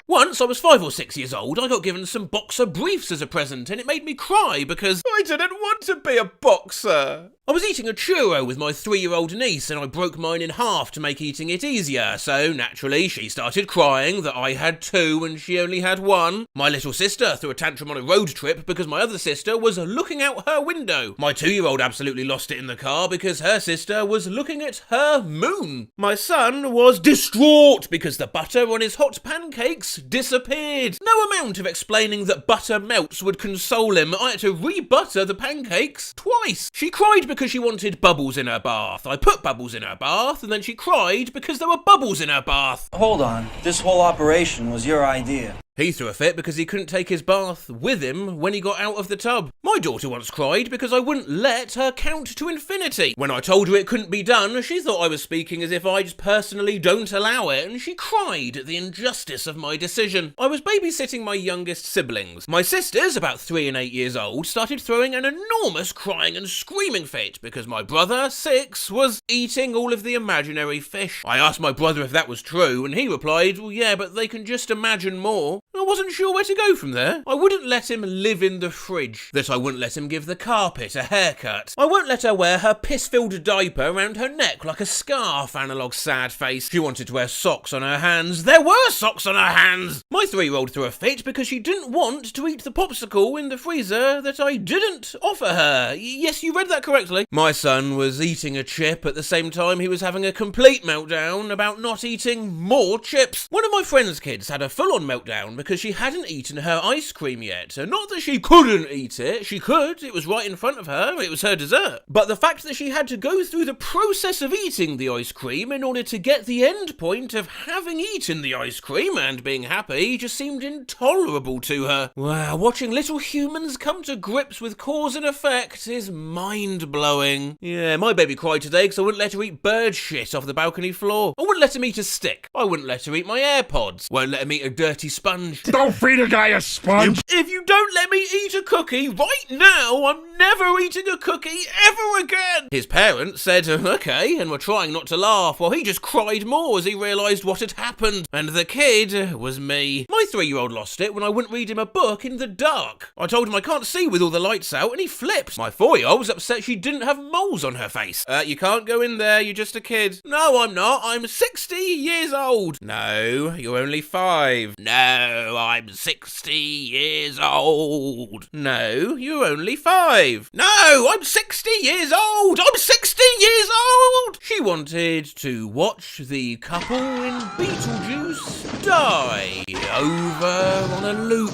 Once I was 5 or 6 years old, I got given some boxer briefs as a present, and it made me cry because I didn't want to be a boxer. I was eating a churro with my 3-year-old niece, and I broke mine in half to make eating it easier, so naturally she started crying that I had 2 and she only had 1. My little sister threw a tantrum on a road trip because my other sister was looking out her window. My 2-year-old absolutely lost it in the car because her sister was looking at her moon. My son was distraught because the butter on his hot pancakes disappeared. No amount of explaining that butter melts would console him. I had to re-butter the pancakes twice. She cried because she wanted bubbles in her bath. I put bubbles in her bath, and then she cried because there were bubbles in her bath. Hold on, this whole operation was your idea. He threw a fit because he couldn't take his bath with him when he got out of the tub. My daughter once cried because I wouldn't let her count to infinity. When I told her it couldn't be done, she thought I was speaking as if I just personally don't allow it, and she cried at the injustice of my decision. I was babysitting my youngest siblings. My sisters, about 3 and 8 years old, started throwing an enormous crying and screaming fit because my brother, 6, was eating all of the imaginary fish. I asked my brother if that was true, and he replied, well, yeah, but they can just imagine more. I wasn't sure where to go from there. I wouldn't let him live in the fridge. That I wouldn't let him give the carpet a haircut. I won't let her wear her piss-filled diaper around her neck like a scarf, analog sad face. She wanted to wear socks on her hands. There were socks on her hands! My 3-year-old threw a fit because she didn't want to eat the popsicle in the freezer that I didn't offer her. Yes, you read that correctly. My son was eating a chip at the same time he was having a complete meltdown about not eating more chips. One of my friend's kids had a full-on meltdown because she hadn't eaten her ice cream yet. Not that she couldn't eat it, she could, it was right in front of her, it was her dessert. But the fact that she had to go through the process of eating the ice cream in order to get the end point of having eaten the ice cream and being happy just seemed intolerable to her. Wow, watching little humans come to grips with cause and effect is mind-blowing. Yeah, my baby cried today because I wouldn't let her eat bird shit off the balcony floor. I wouldn't let him eat a stick. I wouldn't let her eat my AirPods. Won't let him eat a dirty sponge. Don't feed a guy a sponge! If you don't let me eat a cookie right now, I'm never eating a cookie ever again! His parents said, okay, and were trying not to laugh, while he just cried more as he realised what had happened. And the kid was me. My 3-year-old lost it when I wouldn't read him a book in the dark. I told him I can't see with all the lights out, and he flipped. My 4-year-old was upset she didn't have moles on her face. You can't go in there, you're just a kid. No, I'm not. I'm 60 years old. No, you're only 5. No, I'm 60 years old. No, you're only 5. No, I'm 60 years old. I'm 60 years old. She wanted to watch the couple in Beetlejuice die over on a loop.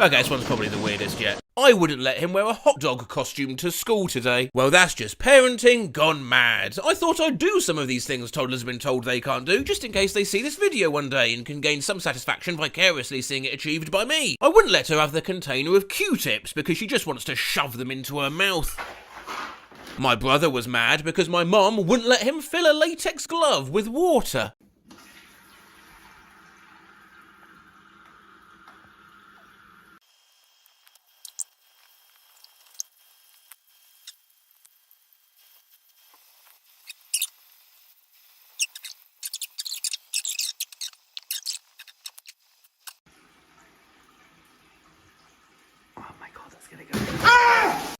Okay, this one's probably the weirdest yet. I wouldn't let him wear a hot dog costume to school today. Well, that's just parenting gone mad. I thought I'd do some of these things toddlers have been told they can't do, just in case they see this video one day and can gain some satisfaction vicariously seeing it achieved by me. I wouldn't let her have the container of Q-tips because she just wants to shove them into her mouth. My brother was mad because my mom wouldn't let him fill a latex glove with water.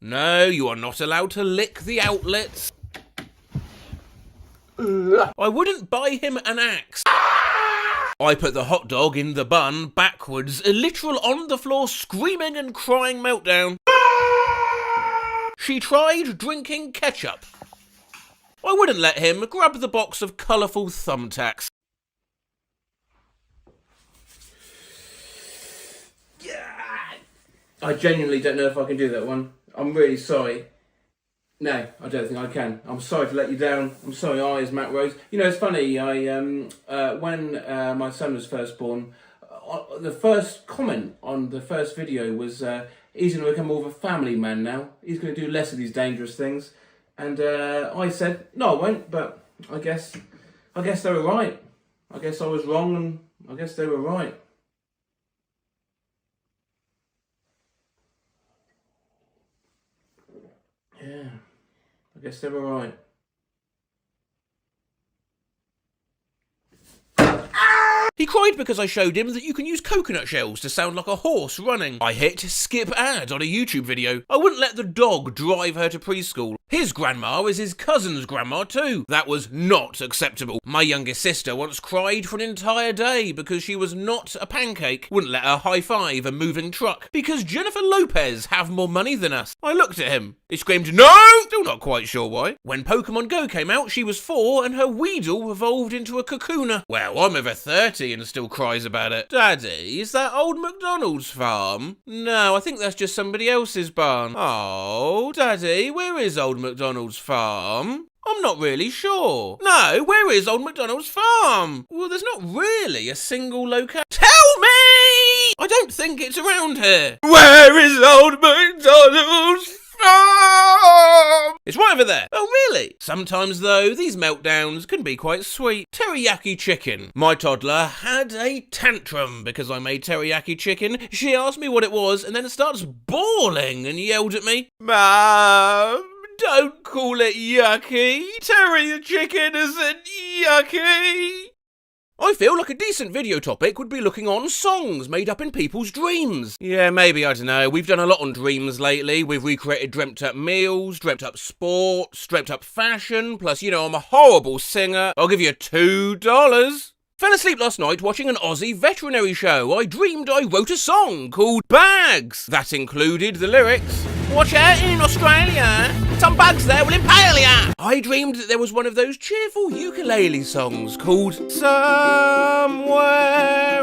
No, you are not allowed to lick the outlets. I wouldn't buy him an axe. I put the hot dog in the bun backwards, a literal on the floor screaming and crying meltdown. She tried drinking ketchup. I wouldn't let him grab the box of colourful thumbtacks. I genuinely don't know if I can do that one. I'm really sorry. No, I don't think I can. I'm sorry to let you down. I'm sorry, Matt Rose. You know, it's funny, when my son was first born, the first comment on the first video was he's going to become more of a family man now. He's going to do less of these dangerous things. And I said, no, I won't, but I guess they were right. I guess I was wrong, and I guess they were right. Yeah, I guess they were right. He cried because I showed him that you can use coconut shells to sound like a horse running. I hit skip ad on a YouTube video. I wouldn't let the dog drive her to preschool. His grandma is his cousin's grandma too. That was not acceptable. My youngest sister once cried for an entire day because she was not a pancake. Wouldn't let her high-five a moving truck because Jennifer Lopez have more money than us. I looked at him. He screamed, no! Still not quite sure why. When Pokemon Go came out, she was 4 and her Weedle evolved into a Kakuna. Well, I'm over 30 and still cries about it. Daddy, is that old MacDonald's farm? No, I think that's just somebody else's barn. Oh, Daddy, where is old MacDonald's farm? I'm not really sure. No, where is old MacDonald's farm? Well, there's not really a single locale. Tell me! I don't think it's around here. Where is old MacDonald's farm? It's right over there. Oh, really? Sometimes, though, these meltdowns can be quite sweet. Teriyaki chicken. My toddler had a tantrum because I made teriyaki chicken. She asked me what it was and then starts bawling and yelled at me, Mum, don't call it yucky. Terry chicken isn't yucky. I feel like a decent video topic would be looking on songs made up in people's dreams. Yeah, maybe, I don't know. We've done a lot on dreams lately. We've recreated dreamt up meals, dreamt up sports, dreamt up fashion, plus, you know, I'm a horrible singer. I'll give you $2. Fell asleep last night watching an Aussie veterinary show. I dreamed I wrote a song called Bags. That included the lyrics, watch out in Australia, some bugs there will impale ya. I dreamed that there was one of those cheerful ukulele songs called Somewhere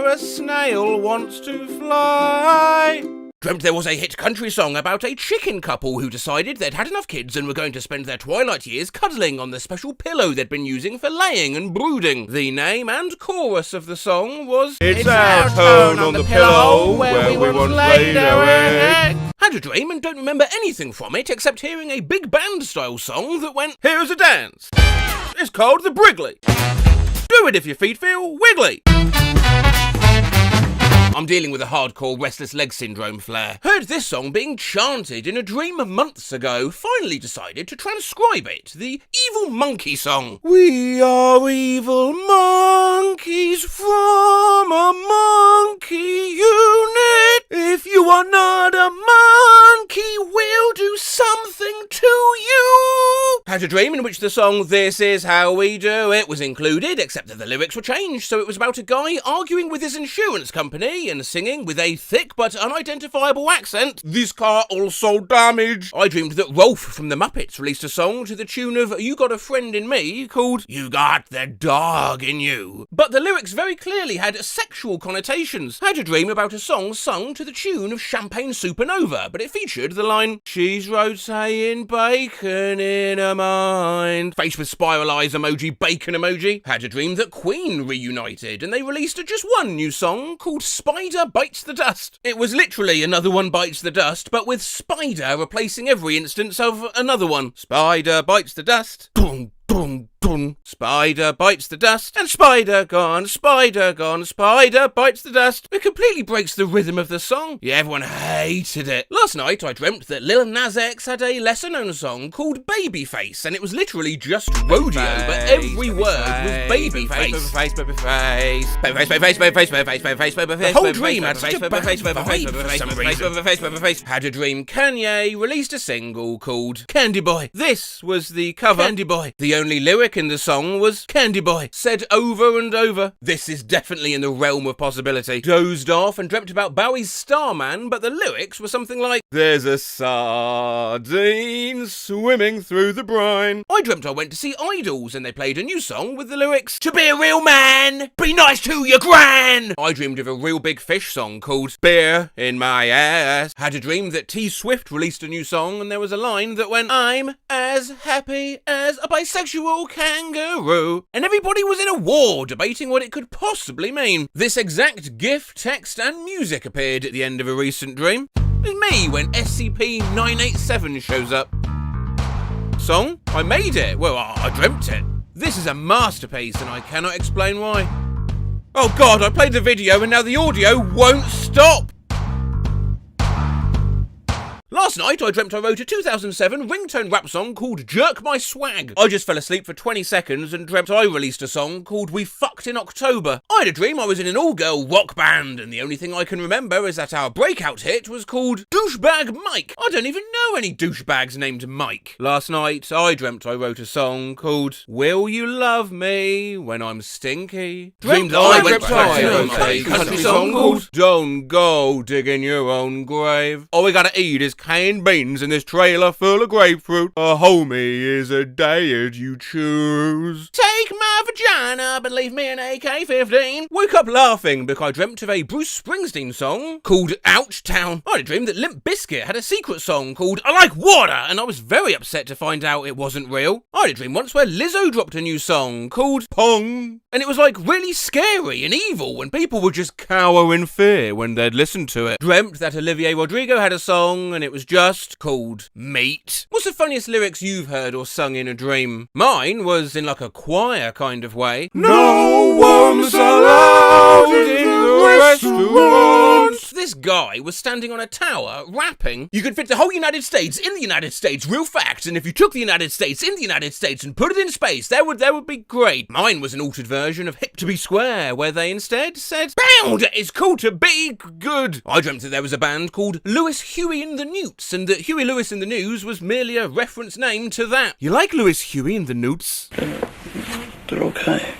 a Snail Wants to Fly. Dreamt there was a hit country song about a chicken couple who decided they'd had enough kids and were going to spend their twilight years cuddling on the special pillow they'd been using for laying and brooding. The name and chorus of the song was It's our tone on the pillow where we once laid our egg. Had a dream and don't remember anything from it except hearing a big band style song that went, here's a dance. It's called the Brigley. Do it if your feet feel wiggly. I'm dealing with a hardcore restless leg syndrome flair. Heard this song being chanted in a dream months ago, finally decided to transcribe it. The Evil Monkey song. We are evil monkeys from a monkey unit. If you are not a monkey, we'll do something to you. Had a dream in which the song This Is How We Do It was included, except that the lyrics were changed, so it was about a guy arguing with his insurance company and singing with a thick but unidentifiable accent, this car also damaged. I dreamed that Rolf from the Muppets released a song to the tune of You Got a Friend in Me called You Got the Dog in You. But the lyrics very clearly had sexual connotations. Had a dream about a song sung to the tune of Champagne Supernova, but it featured the line, she's rotating bacon in her mind. Face with spiral eyes emoji, bacon emoji. Had a dream that Queen reunited and they released just one new song called Spider Bites the Dust. It was literally Another One Bites the Dust, but with Spider replacing every instance of another one. Spider bites the dust. Boom, boom, boom. Spider bites the dust, and spider gone, spider gone, spider bites the dust. It completely breaks the rhythm of the song. Yeah, everyone hated it. Last night I dreamt that Lil Nas X had a lesser known song called Babyface, and it was literally just rodeo, but every word was babyface. The whole dream had such a bad vibe for some reason. Had a dream Kanye released a single called Candy Boy. This was the cover. Candy Boy. The only lyric in the song was Candy Boy, said over and over. This is definitely in the realm of possibility. Dozed off and dreamt about Bowie's Starman, but the lyrics were something like, there's a sardine swimming through the brine. I dreamt I went to see Idols and they played a new song with the lyrics, to be a real man, be nice to your gran. I dreamed of a Real Big Fish song called Beer in My Ass. Had a dream that T Swift released a new song and there was a line that went, I'm as happy as a bisexual can kangaroo, and everybody was in a war debating what it could possibly mean. This exact GIF, text, and music appeared at the end of a recent dream. It's me when SCP-987 shows up. Song? I made it. Well, I dreamt it. This is a masterpiece, and I cannot explain why. Oh god, I played the video and now the audio won't stop! Last night, I dreamt I wrote a 2007 ringtone rap song called Jerk My Swag. I just fell asleep for 20 seconds and dreamt I released a song called We Fucked in October. I had a dream I was in an all-girl rock band, and the only thing I can remember is that our breakout hit was called Douchebag Mike. I don't even know any douchebags named Mike. Last night, I dreamt I wrote a song called Will You Love Me When I'm Stinky? Dreamed I went to a country song called Don't Go Digging Your Own Grave. All we gotta eat is canned beans in this trailer full of grapefruit. A homie is a diet you choose. Take my vagina, but leave me an AK-15. Woke up laughing because I dreamt of a Bruce Springsteen song called Ouch Town. I had a dream that Limp Bizkit had a secret song called I Like Water, and I was very upset to find out it wasn't real. I had a dream once where Lizzo dropped a new song called Pong, and it was like really scary and evil, and people would just cower in fear when they'd listen to it. Dreamt that Olivia Rodrigo had a song, and it was just called Meat. What's the funniest lyrics you've heard or sung in a dream? Mine was in like a choir kind of way. No one's allowed in the restaurant. This guy was standing on a tower rapping, you could fit the whole United States in the United States, real fact, and if you took the United States in the United States and put it in space, that would be great. Mine was an altered version of Hip to Be Square, where they instead said, Bound! It's cool to be good. I dreamt that there was a band called Lewis, Huey and the Newts, and that Huey Lewis and the News was merely a reference name to that. You like Lewis, Huey and the Newts? They're okay.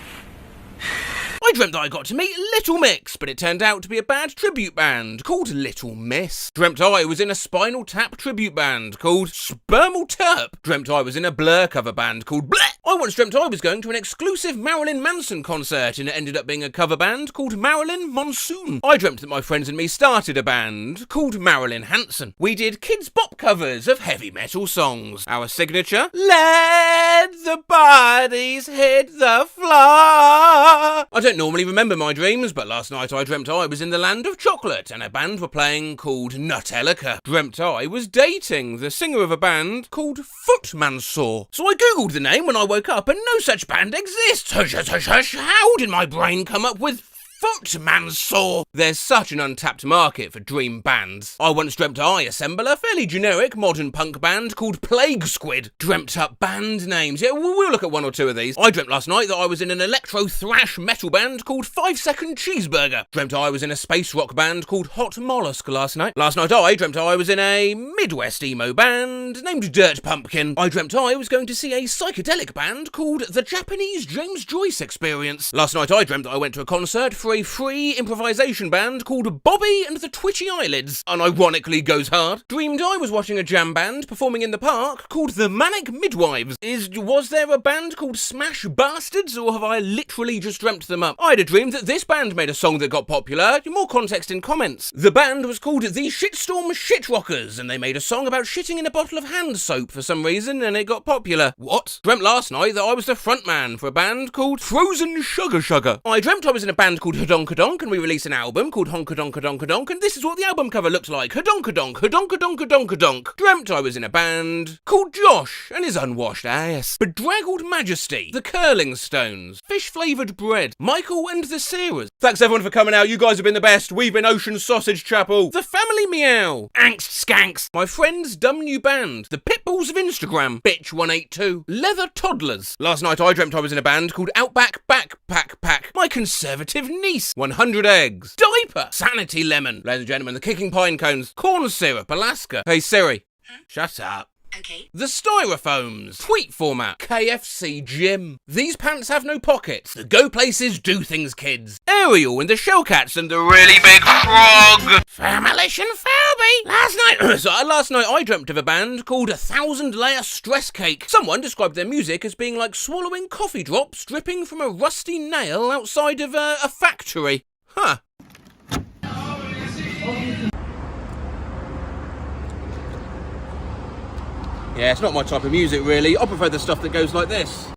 I dreamt that I got to meet Little Mix, but it turned out to be a bad tribute band called Little Miss. Dreamt I was in a Spinal Tap tribute band called Spermal Terp. Dreamt I was in a Blur cover band called Bleh. I once dreamt I was going to an exclusive Marilyn Manson concert, and it ended up being a cover band called Marilyn Monsoon. I dreamt that my friends and me started a band called Marilyn Hanson. We did kids bop covers of heavy metal songs. Our signature, Let the Bodies Hit the Floor. I don't normally remember my dreams, but last night I dreamt I was in the land of chocolate and a band were playing called Nutelica. Dreamt I was dating the singer of a band called Footmansaw. So I googled the name when I woke up and no such band exists. Hush, hush, hush, hush. How did my brain come up with Footmansaw? There's such an untapped market for dream bands. I once dreamt I assemble a fairly generic modern punk band called Plague Squid. Dreamt up band names. Yeah, we'll look at one or two of these. I dreamt last night that I was in an electro thrash metal band called 5 Second Cheeseburger. Dreamt I was in a space rock band called Hot Mollusk last night. Last night I dreamt I was in a Midwest emo band named Dirt Pumpkin. I dreamt I was going to see a psychedelic band called The Japanese James Joyce Experience. Last night I dreamt that I went to a concert for a free improvisation band called Bobby and the Twitchy Eyelids, and ironically goes hard. Dreamed I was watching a jam band performing in the park called the Manic Midwives. Was there a band called Smash Bastards, or have I literally just dreamt them up? I had a dream that this band made a song that got popular. More context in comments. The band was called the Shitstorm Shit Rockers, and they made a song about shitting in a bottle of hand soap for some reason, and it got popular. What? Dreamt last night that I was the frontman for a band called Frozen Sugar Sugar. I dreamt I was in a band called Hodonkadonk, and we released an album called Honkadonkadonk, and this is what the album cover looked like. Hodonkadonk, Hodonkadonk. Dreamt I was in a band called Josh and his unwashed ass. Bedraggled Majesty, the Curling Stones, Fish-Flavoured Bread, Michael and the Searers. Thanks everyone for coming out, you guys have been the best. We've been Ocean Sausage Chapel, The Family Meow, Angst Skanks, My Friend's Dumb New Band, The Pitbulls of Instagram, Bitch 182, Leather Toddlers. Last night I dreamt I was in a band called Outback Backpack Pack, My Conservative Niece, 100 Eggs, Diaper, Sanity Lemon, ladies and gentlemen, the Kicking Pine Cones, Corn Syrup, Alaska. Hey Siri. Shut up. Okay. The Styrofoams, Tweet Format, KFC Gym. These pants have no pockets. The Go Places Do Things Kids. Ariel and the Shellcats and the Really Big Frog. Familation Philby. Last night I dreamt of a band called 1,000 Layer Stress Cake. Someone described their music as being like swallowing coffee drops dripping from a rusty nail outside of a factory. Huh. Yeah, it's not my type of music really. I prefer the stuff that goes like this.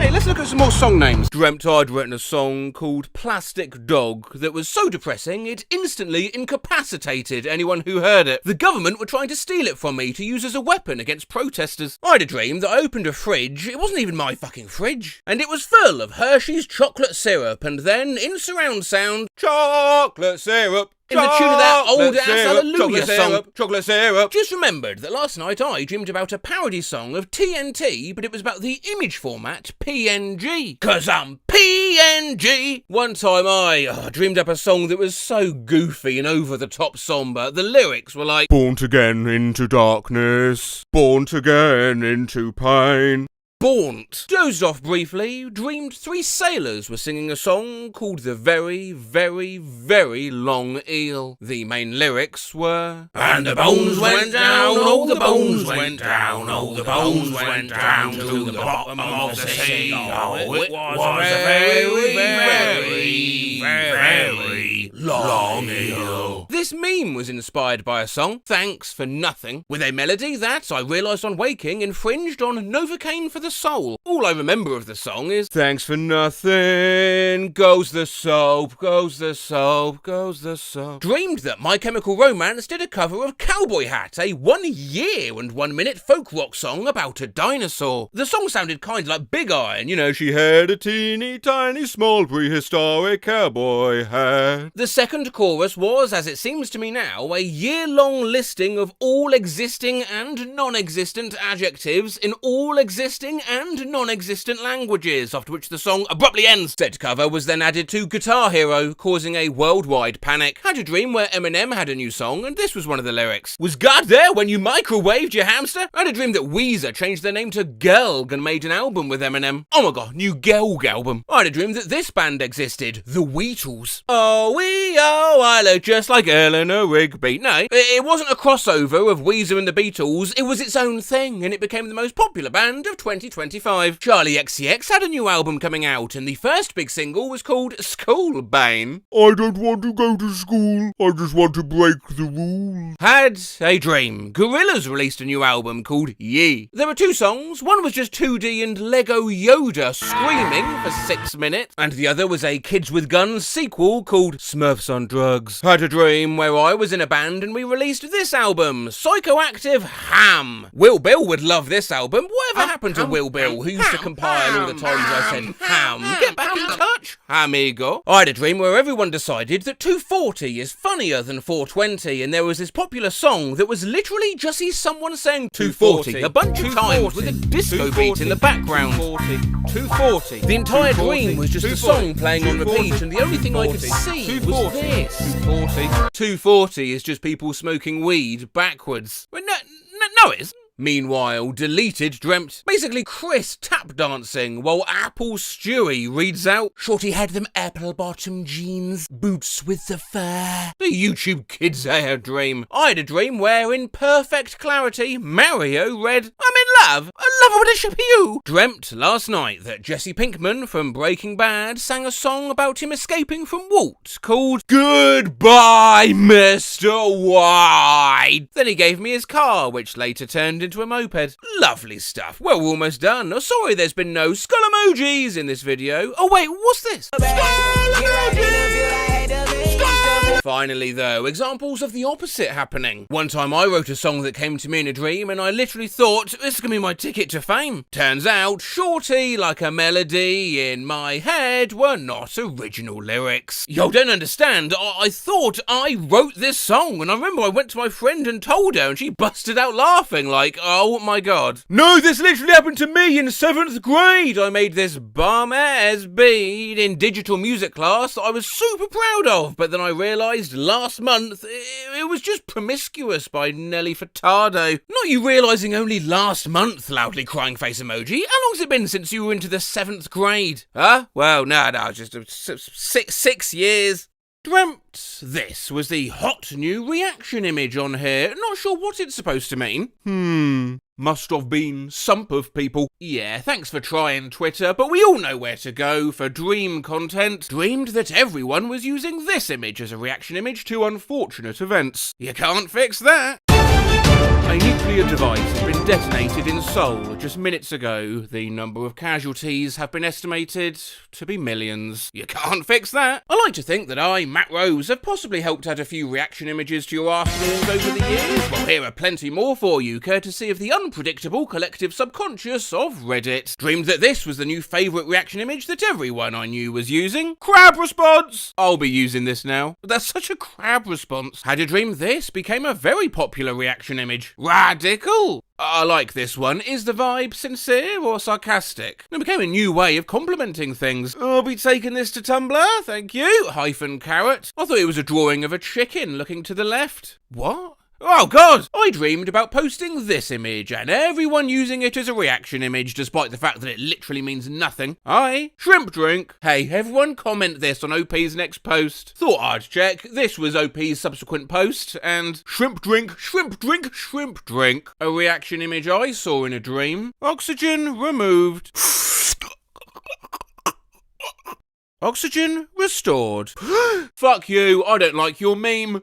Hey, let's look at some more song names. Dreamt I'd written a song called Plastic Dog that was so depressing it instantly incapacitated anyone who heard it. The government were trying to steal it from me to use as a weapon against protesters. I had a dream that I opened a fridge, it wasn't even my fucking fridge, and it was full of Hershey's chocolate syrup, and then, in surround sound, chocolate syrup. In the tune of that old-ass Hallelujah song. Chocolate syrup. Just remembered that last night I dreamed about a parody song of TNT, but it was about the image format PNG. 'Cause I'm PNG! One time I dreamed up a song that was so goofy and over-the-top somber. The lyrics were like, Born again into darkness, born again into pain. Baunt. Dozed off briefly, dreamed 3 sailors were singing a song called The Very, Very, Very Long Eel. The main lyrics were, and the bones went down, oh the bones went down, oh the bones went down to the bottom of the sea. Oh, it was a very, very, very long eel. This meme was inspired by a song, Thanks for Nothing, with a melody that, I realised on waking, infringed on Novocaine for the Soul. All I remember of the song is, thanks for nothing, goes the soap, goes the soap, goes the soap. Dreamed that My Chemical Romance did a cover of Cowboy Hat, a 1 year and 1 minute folk rock song about a dinosaur. The song sounded kind of like Big Iron, you know, she had a teeny tiny small prehistoric cowboy hat. The second chorus was, as it seems to me now, a year-long listing of all existing and non-existent adjectives in all existing and non-existent languages, after which the song abruptly ends. Said cover was then added to Guitar Hero, causing a worldwide panic. Had a dream where Eminem had a new song, and this was one of the lyrics. Was God there when you microwaved your hamster? I had a dream that Weezer changed their name to Gelg and made an album with Eminem. Oh my god, new Gelg album. I had a dream that this band existed, the Weetles. I look just like Eleanor Rigby. No, it wasn't a crossover of Weezer and the Beatles, it was its own thing, and it became the most popular band of 2025. Charlie XCX had a new album coming out, and the first big single was called School Bane. I don't want to go to school, I just want to break the rules. Had a dream. Gorillaz released a new album called Yee. There were 2 songs, one was just 2D and Lego Yoda screaming for 6 minutes, and the other was a Kids with Guns sequel called Smurfs on Drugs. Had a dream where I was in a band and we released this album, Psychoactive Ham. Will Bill would love this album. Whatever happened to Will Bill, who used to compile all the times I said ham? Get back in touch, amigo. I had a dream where everyone decided that 240 is funnier than 420, and there was this popular song that was literally just someone saying 240 a bunch of times with a disco beat in the background. 240. The entire dream was just the song playing on repeat, and the only thing I could see was this. 240 is just people smoking weed backwards. Well, no, it isn't. Meanwhile, deleted dreamt basically Chris tap dancing while Apple Stewie reads out, Shorty had them apple-bottom jeans, boots with the fur. The YouTube kids I had a dream. I had a dream where, in perfect clarity, Mario read, I'm in love, I love what it you. Dreamt last night that Jesse Pinkman from Breaking Bad sang a song about him escaping from Walt called Goodbye, Mr. White. Then he gave me his car, which later turned into a moped. Lovely stuff. Well, we're almost done. Oh, sorry there's been no skull emojis in this video. Oh wait, what's this? Skull emoji! Finally though, examples of the opposite happening. One time I wrote a song that came to me in a dream and I literally thought, this is gonna be my ticket to fame. Turns out, Shorty like a melody in my head were not original lyrics. Y'all don't understand, I thought I wrote this song, and I remember I went to my friend and told her and she busted out laughing like, oh my god. No, this literally happened to me in 7th grade. I made this bum-ass beat in digital music class that I was super proud of, but then I realised last month it was just Promiscuous by Nelly Furtado. Not you realising only last month, loudly crying face emoji. How long's it been since you were into the 7th grade? Huh? Well, no, just 6 years. Dreamt this was the hot new reaction image on here. Not sure what it's supposed to mean. Must have been sump of people. Yeah, thanks for trying, Twitter, but we all know where to go for dream content. Dreamed that everyone was using this image as a reaction image to unfortunate events. You can't fix that. I need nuclear device has been detonated in Seoul just minutes ago. The number of casualties have been estimated to be millions. You can't fix that. I like to think that I, Matt Rose, have possibly helped add a few reaction images to your arsenals over the years. Well, here are plenty more for you, courtesy of the unpredictable collective subconscious of Reddit. Dreamed that this was the new favourite reaction image that everyone I knew was using. Crab response! I'll be using this now. But that's such a crab response. Had a dream this became a very popular reaction image. Radical! I like this one. Is the vibe sincere or sarcastic? It became a new way of complimenting things. I'll be taking this to Tumblr, thank you. Carrot. I thought it was a drawing of a chicken looking to the left. What? Oh god! I dreamed about posting this image and everyone using it as a reaction image despite the fact that it literally means nothing. Shrimp drink. Hey, everyone comment this on OP's next post. Thought I'd check. This was OP's subsequent post and shrimp drink, shrimp drink, shrimp drink. A reaction image I saw in a dream. Oxygen removed. Oxygen restored. Fuck you, I don't like your meme.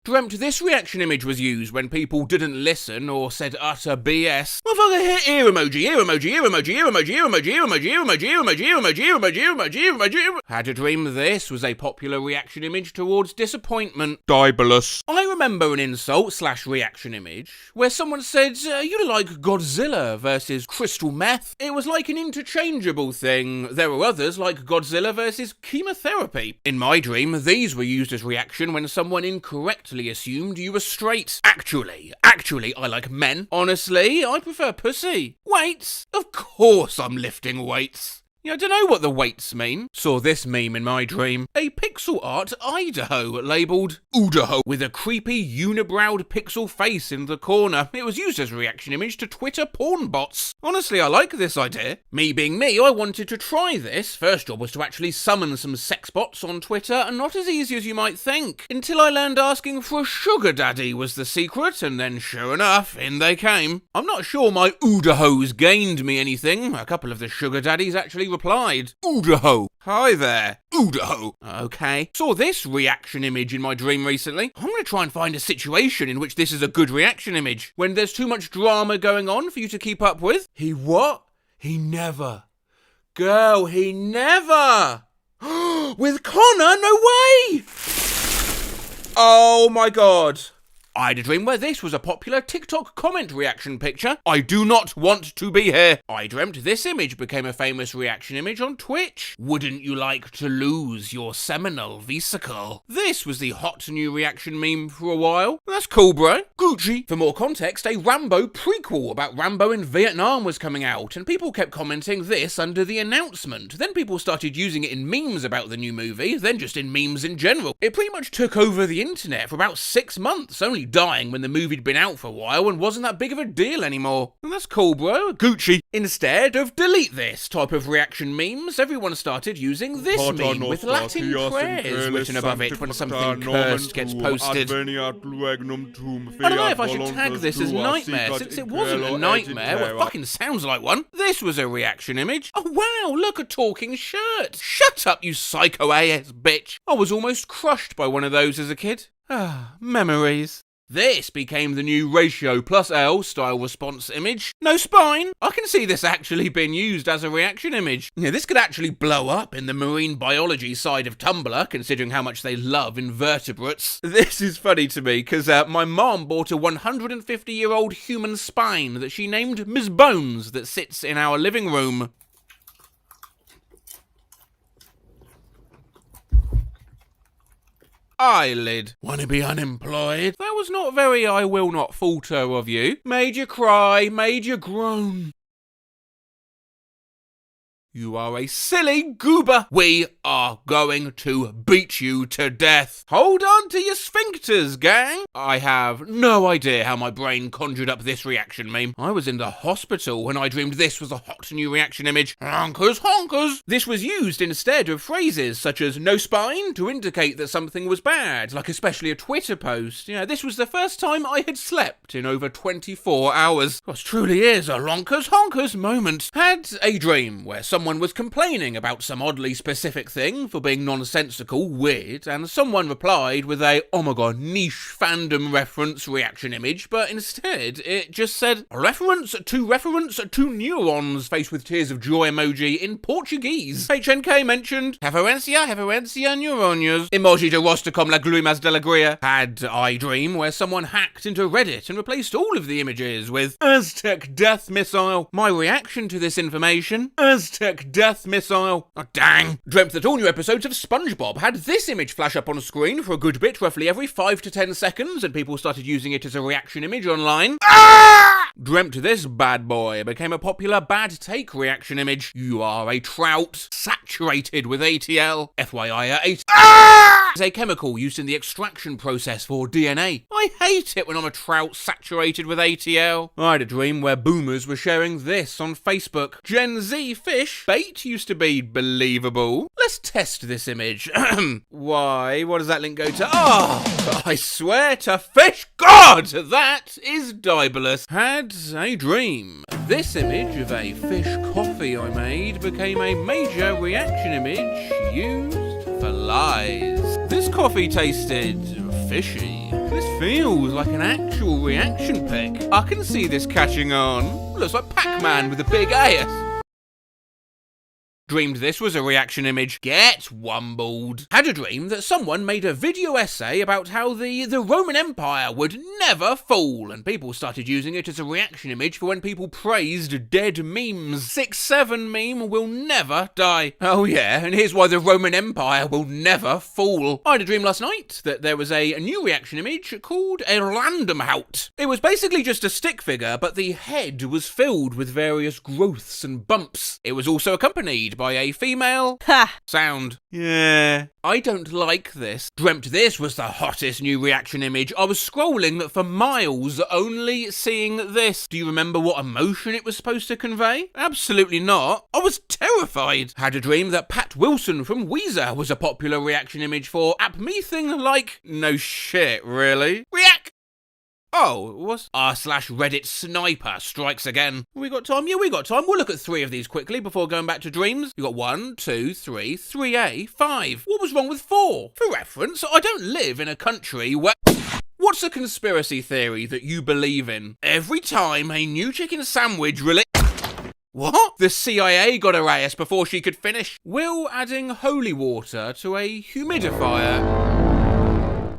Dreamt this reaction image was used when people didn't listen or said utter BS. Motherfucker, ear emoji, ear emoji, ear emoji, ear emoji, ear emoji, ear emoji, ear emoji, ear emoji, ear emoji, ear emoji, ear emoji, ear emoji. Had a dream this was a popular reaction image towards disappointment. Dibulous. I remember an insult/reaction image where someone said, you like Godzilla versus crystal meth. It was like an interchangeable thing. There were others like Godzilla versus chemotherapy. In my dream, these were used as reaction when someone incorrectly assumed you were straight. Actually, I like men. Honestly, I prefer pussy. Weights? Of course I'm lifting weights. Yeah, I don't know what the weights mean. Saw this meme in my dream. A pixel art Idaho labelled Udaho with a creepy unibrowed pixel face in the corner. It was used as a reaction image to Twitter porn bots. Honestly, I like this idea. Me being me, I wanted to try this. First job was to actually summon some sex bots on Twitter, and not as easy as you might think. Until I learned asking for a sugar daddy was the secret, and then sure enough, in they came. I'm not sure my Udahos gained me anything. A couple of the sugar daddies actually replied, Udaho. Hi there, Udaho. Okay. Saw this reaction image in my dream recently. I'm going to try and find a situation in which this is a good reaction image. When there's too much drama going on for you to keep up with. He what? He never. Girl, he never. With Connor? No way! Oh my god. I had a dream where this was a popular TikTok comment reaction picture. I do not want to be here. I dreamt this image became a famous reaction image on Twitch. Wouldn't you like to lose your seminal vesicle? This was the hot new reaction meme for a while. That's cool, bro. Gucci. For more context, a Rambo prequel about Rambo in Vietnam was coming out, and people kept commenting this under the announcement. Then people started using it in memes about the new movie, then just in memes in general. It pretty much took over the internet for about 6 months, only dying when the movie'd been out for a while and wasn't that big of a deal anymore. And that's cool, bro. Gucci. Instead of delete this type of reaction memes, everyone started using this meme with Latin prayers written above it when something cursed gets posted. I don't know if I should tag this as nightmare, since it wasn't a nightmare. Well, it fucking sounds like one. This was a reaction image. Oh wow, look, a talking shirt. Shut up, you psycho AS bitch. I was almost crushed by one of those as a kid. Memories. This became the new ratio plus L style response image. No spine. I can see this actually being used as a reaction image. Yeah, this could actually blow up in the marine biology side of Tumblr, considering how much they love invertebrates. This is funny to me because my mom bought a 150-year-old human spine that she named Ms. Bones that sits in our living room. Eyelid. Wanna be unemployed? That was not very I will not falter of you. Made you cry, made you groan. You are a silly goober. We are going to beat you to death. Hold on to your sphincters, gang. I have no idea how my brain conjured up this reaction meme. I was in the hospital when I dreamed this was a hot new reaction image. Honkers, honkers. This was used instead of phrases such as no spine to indicate that something was bad, like especially a Twitter post. Yeah, this was the first time I had slept in over 24 hours. This truly is a ronkers, honkers moment. Had a dream where someone someone was complaining about some oddly specific thing for being nonsensical, weird, and someone replied with a oh my god niche fandom reference reaction image, but instead it just said reference to neurons face with tears of joy emoji in Portuguese. HNK mentioned referencia neuronas. Emoji de rosta com la glumas de alegria. Had I Dream where someone hacked into Reddit and replaced all of the images with Aztec death missile. My reaction to this information, Aztec death missile. Oh dang. Dreamt that all new episodes of SpongeBob had this image flash up on screen for a good bit roughly every 5 to 10 seconds and people started using it as a reaction image online. Dreamt this bad boy became a popular bad take reaction image. You are a trout saturated with ATL. FYI, is a chemical used in the extraction process for DNA. I hate it when I'm a trout saturated with ATL. I had a dream where boomers were sharing this on Facebook. Gen Z fish bait used to be believable. Let's test this image. Why? What does that link go to? Oh, I swear to fish God, that is libelous. Had a dream. This image of a fish coffee I made became a major reaction image used for lies. This coffee tasted fishy. This feels like an actual reaction pic. I can see this catching on. Looks like Pac-Man with a big ass. Dreamed this was a reaction image. Get wumbled. Had a dream that someone made a video essay about how the Roman Empire would never fall, and people started using it as a reaction image for when people praised dead memes. 6-7 meme will never die. Oh yeah, and here's why the Roman Empire will never fall. I had a dream last night that there was a new reaction image called a random hout. It was basically just a stick figure, but the head was filled with various growths and bumps. It was also accompanied by a female sound. Yeah. I don't like this. Dreamt this was the hottest new reaction image. I was scrolling for miles only seeing this. Do you remember what emotion it was supposed to convey? Absolutely not. I was terrified. Had a dream that Pat Wilson from Weezer was a popular reaction image for app me thing like no shit, really? React! Oh, what's r/Reddit sniper strikes again. We got time? Yeah, we got time. We'll look at 3 of these quickly before going back to dreams. You got 1, 2, 3, 3A, 5. What was wrong with 4? For reference, I don't live in a country where... What's a conspiracy theory that you believe in? Every time a new chicken sandwich What? The CIA got her ass before she could finish. Will adding holy water to a humidifier.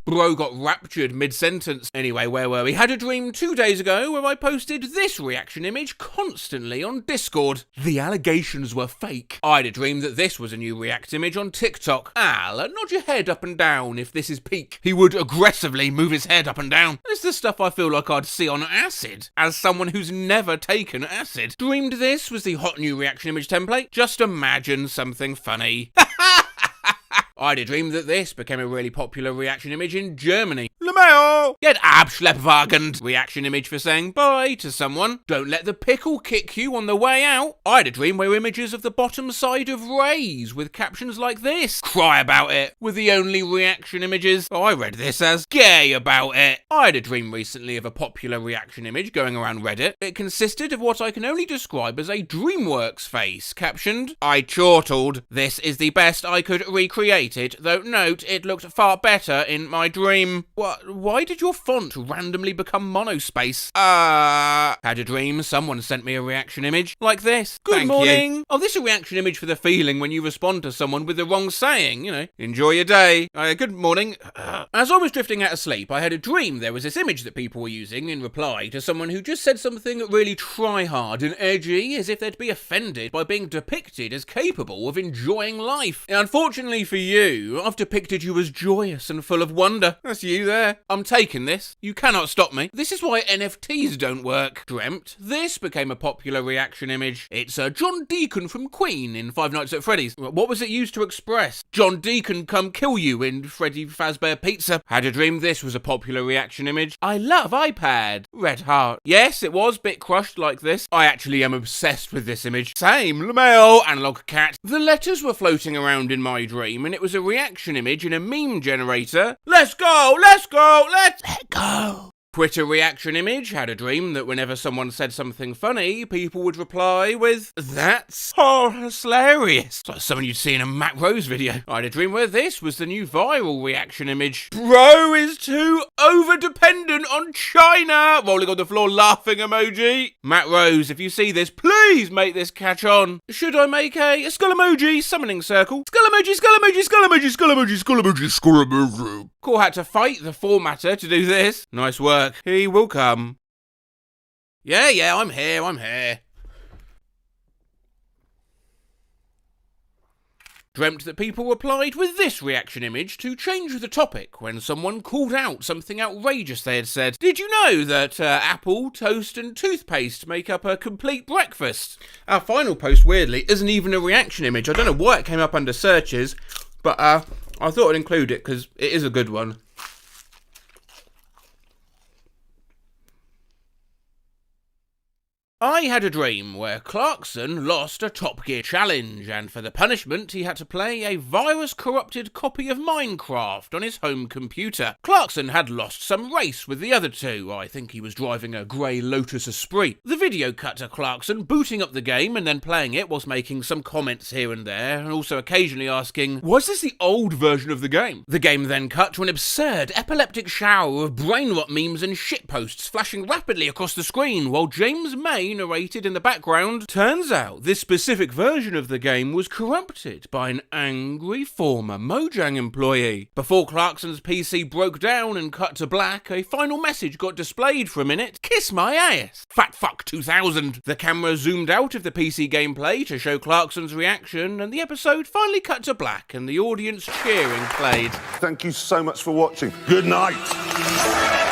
Bro got raptured mid-sentence. Anyway, where were we? Had a dream 2 days ago where I posted this reaction image constantly on Discord. The allegations were fake. I had a dream that this was a new react image on TikTok. Al, nod your head up and down if this is peak. He would aggressively move his head up and down. This is the stuff I feel like I'd see on acid, as someone who's never taken acid. Dreamed this was the hot new reaction image template. Just imagine something funny. I had a dream that this became a really popular reaction image in Germany. LeMail! Get abschleppwagen! Reaction image for saying bye to someone. Don't let the pickle kick you on the way out. I had a dream where images of the bottom side of rays with captions like this. Cry about it. Were the only reaction images. I read this as gay about it. I had a dream recently of a popular reaction image going around Reddit. It consisted of what I can only describe as a DreamWorks face, captioned, I chortled. This is the best I could recreate it, though note it looked far better in my dream. Why did your font randomly become monospace? Had a dream someone sent me a reaction image like this. Good morning. Oh, this is a reaction image for the feeling when you respond to someone with the wrong saying, you know. Enjoy your day. Good morning. As I was drifting out of sleep, I had a dream there was this image that people were using in reply to someone who just said something really try-hard and edgy, as if they'd be offended by being depicted as capable of enjoying life. Unfortunately for you, I've depicted you as joyous and full of wonder. That's you there. I'm taking this. You cannot stop me. This is why NFTs don't work. Dreamt this became a popular reaction image. It's John Deacon from Queen in Five Nights at Freddy's. What was it used to express? John Deacon come kill you in Freddy Fazbear Pizza. Had a dream this was a popular reaction image. I love iPad. Red heart. Yes, it was bit crushed like this. I actually am obsessed with this image. Same. LeMail. Analog cat. The letters were floating around in my dream and it was a reaction image in a meme generator. Let's go! Let's go! Let's let go! Twitter reaction image had a dream that whenever someone said something funny, people would reply with, "That's hilarious." It's like someone you'd see in a Matt Rose video. I had a dream where this was the new viral reaction image. Bro is too over-dependent on China! Rolling on the floor laughing emoji. Matt Rose, if you see this, please make this catch on. Should I make a skull emoji summoning circle? Skull emoji, skull emoji, skull emoji, skull emoji, skull emoji, skull emoji. Cole had to fight the formatter to do this. Nice work. He will come. Yeah, I'm here. Dreamt that people replied with this reaction image to change the topic when someone called out something outrageous they had said. Did you know that apple, toast and toothpaste make up a complete breakfast? Our final post, weirdly, isn't even a reaction image. I don't know why it came up under searches, but I thought I'd include it because it is a good one. I had a dream where Clarkson lost a Top Gear challenge, and for the punishment he had to play a virus-corrupted copy of Minecraft on his home computer. Clarkson had lost some race with the other two. I think he was driving a grey Lotus Esprit. The video cut to Clarkson booting up the game and then playing it whilst making some comments here and there, and also occasionally asking, "Was this the old version of the game?" The game then cut to an absurd, epileptic shower of brain rot memes and shitposts flashing rapidly across the screen, while James May narrated in the background, "Turns out this specific version of the game was corrupted by an angry former Mojang employee." Before Clarkson's PC broke down and cut to black, a final message got displayed for a minute. "Kiss my ass. Fat fuck 2000. The camera zoomed out of the PC gameplay to show Clarkson's reaction, and the episode finally cut to black and the audience cheering played. Thank you so much for watching. Good night.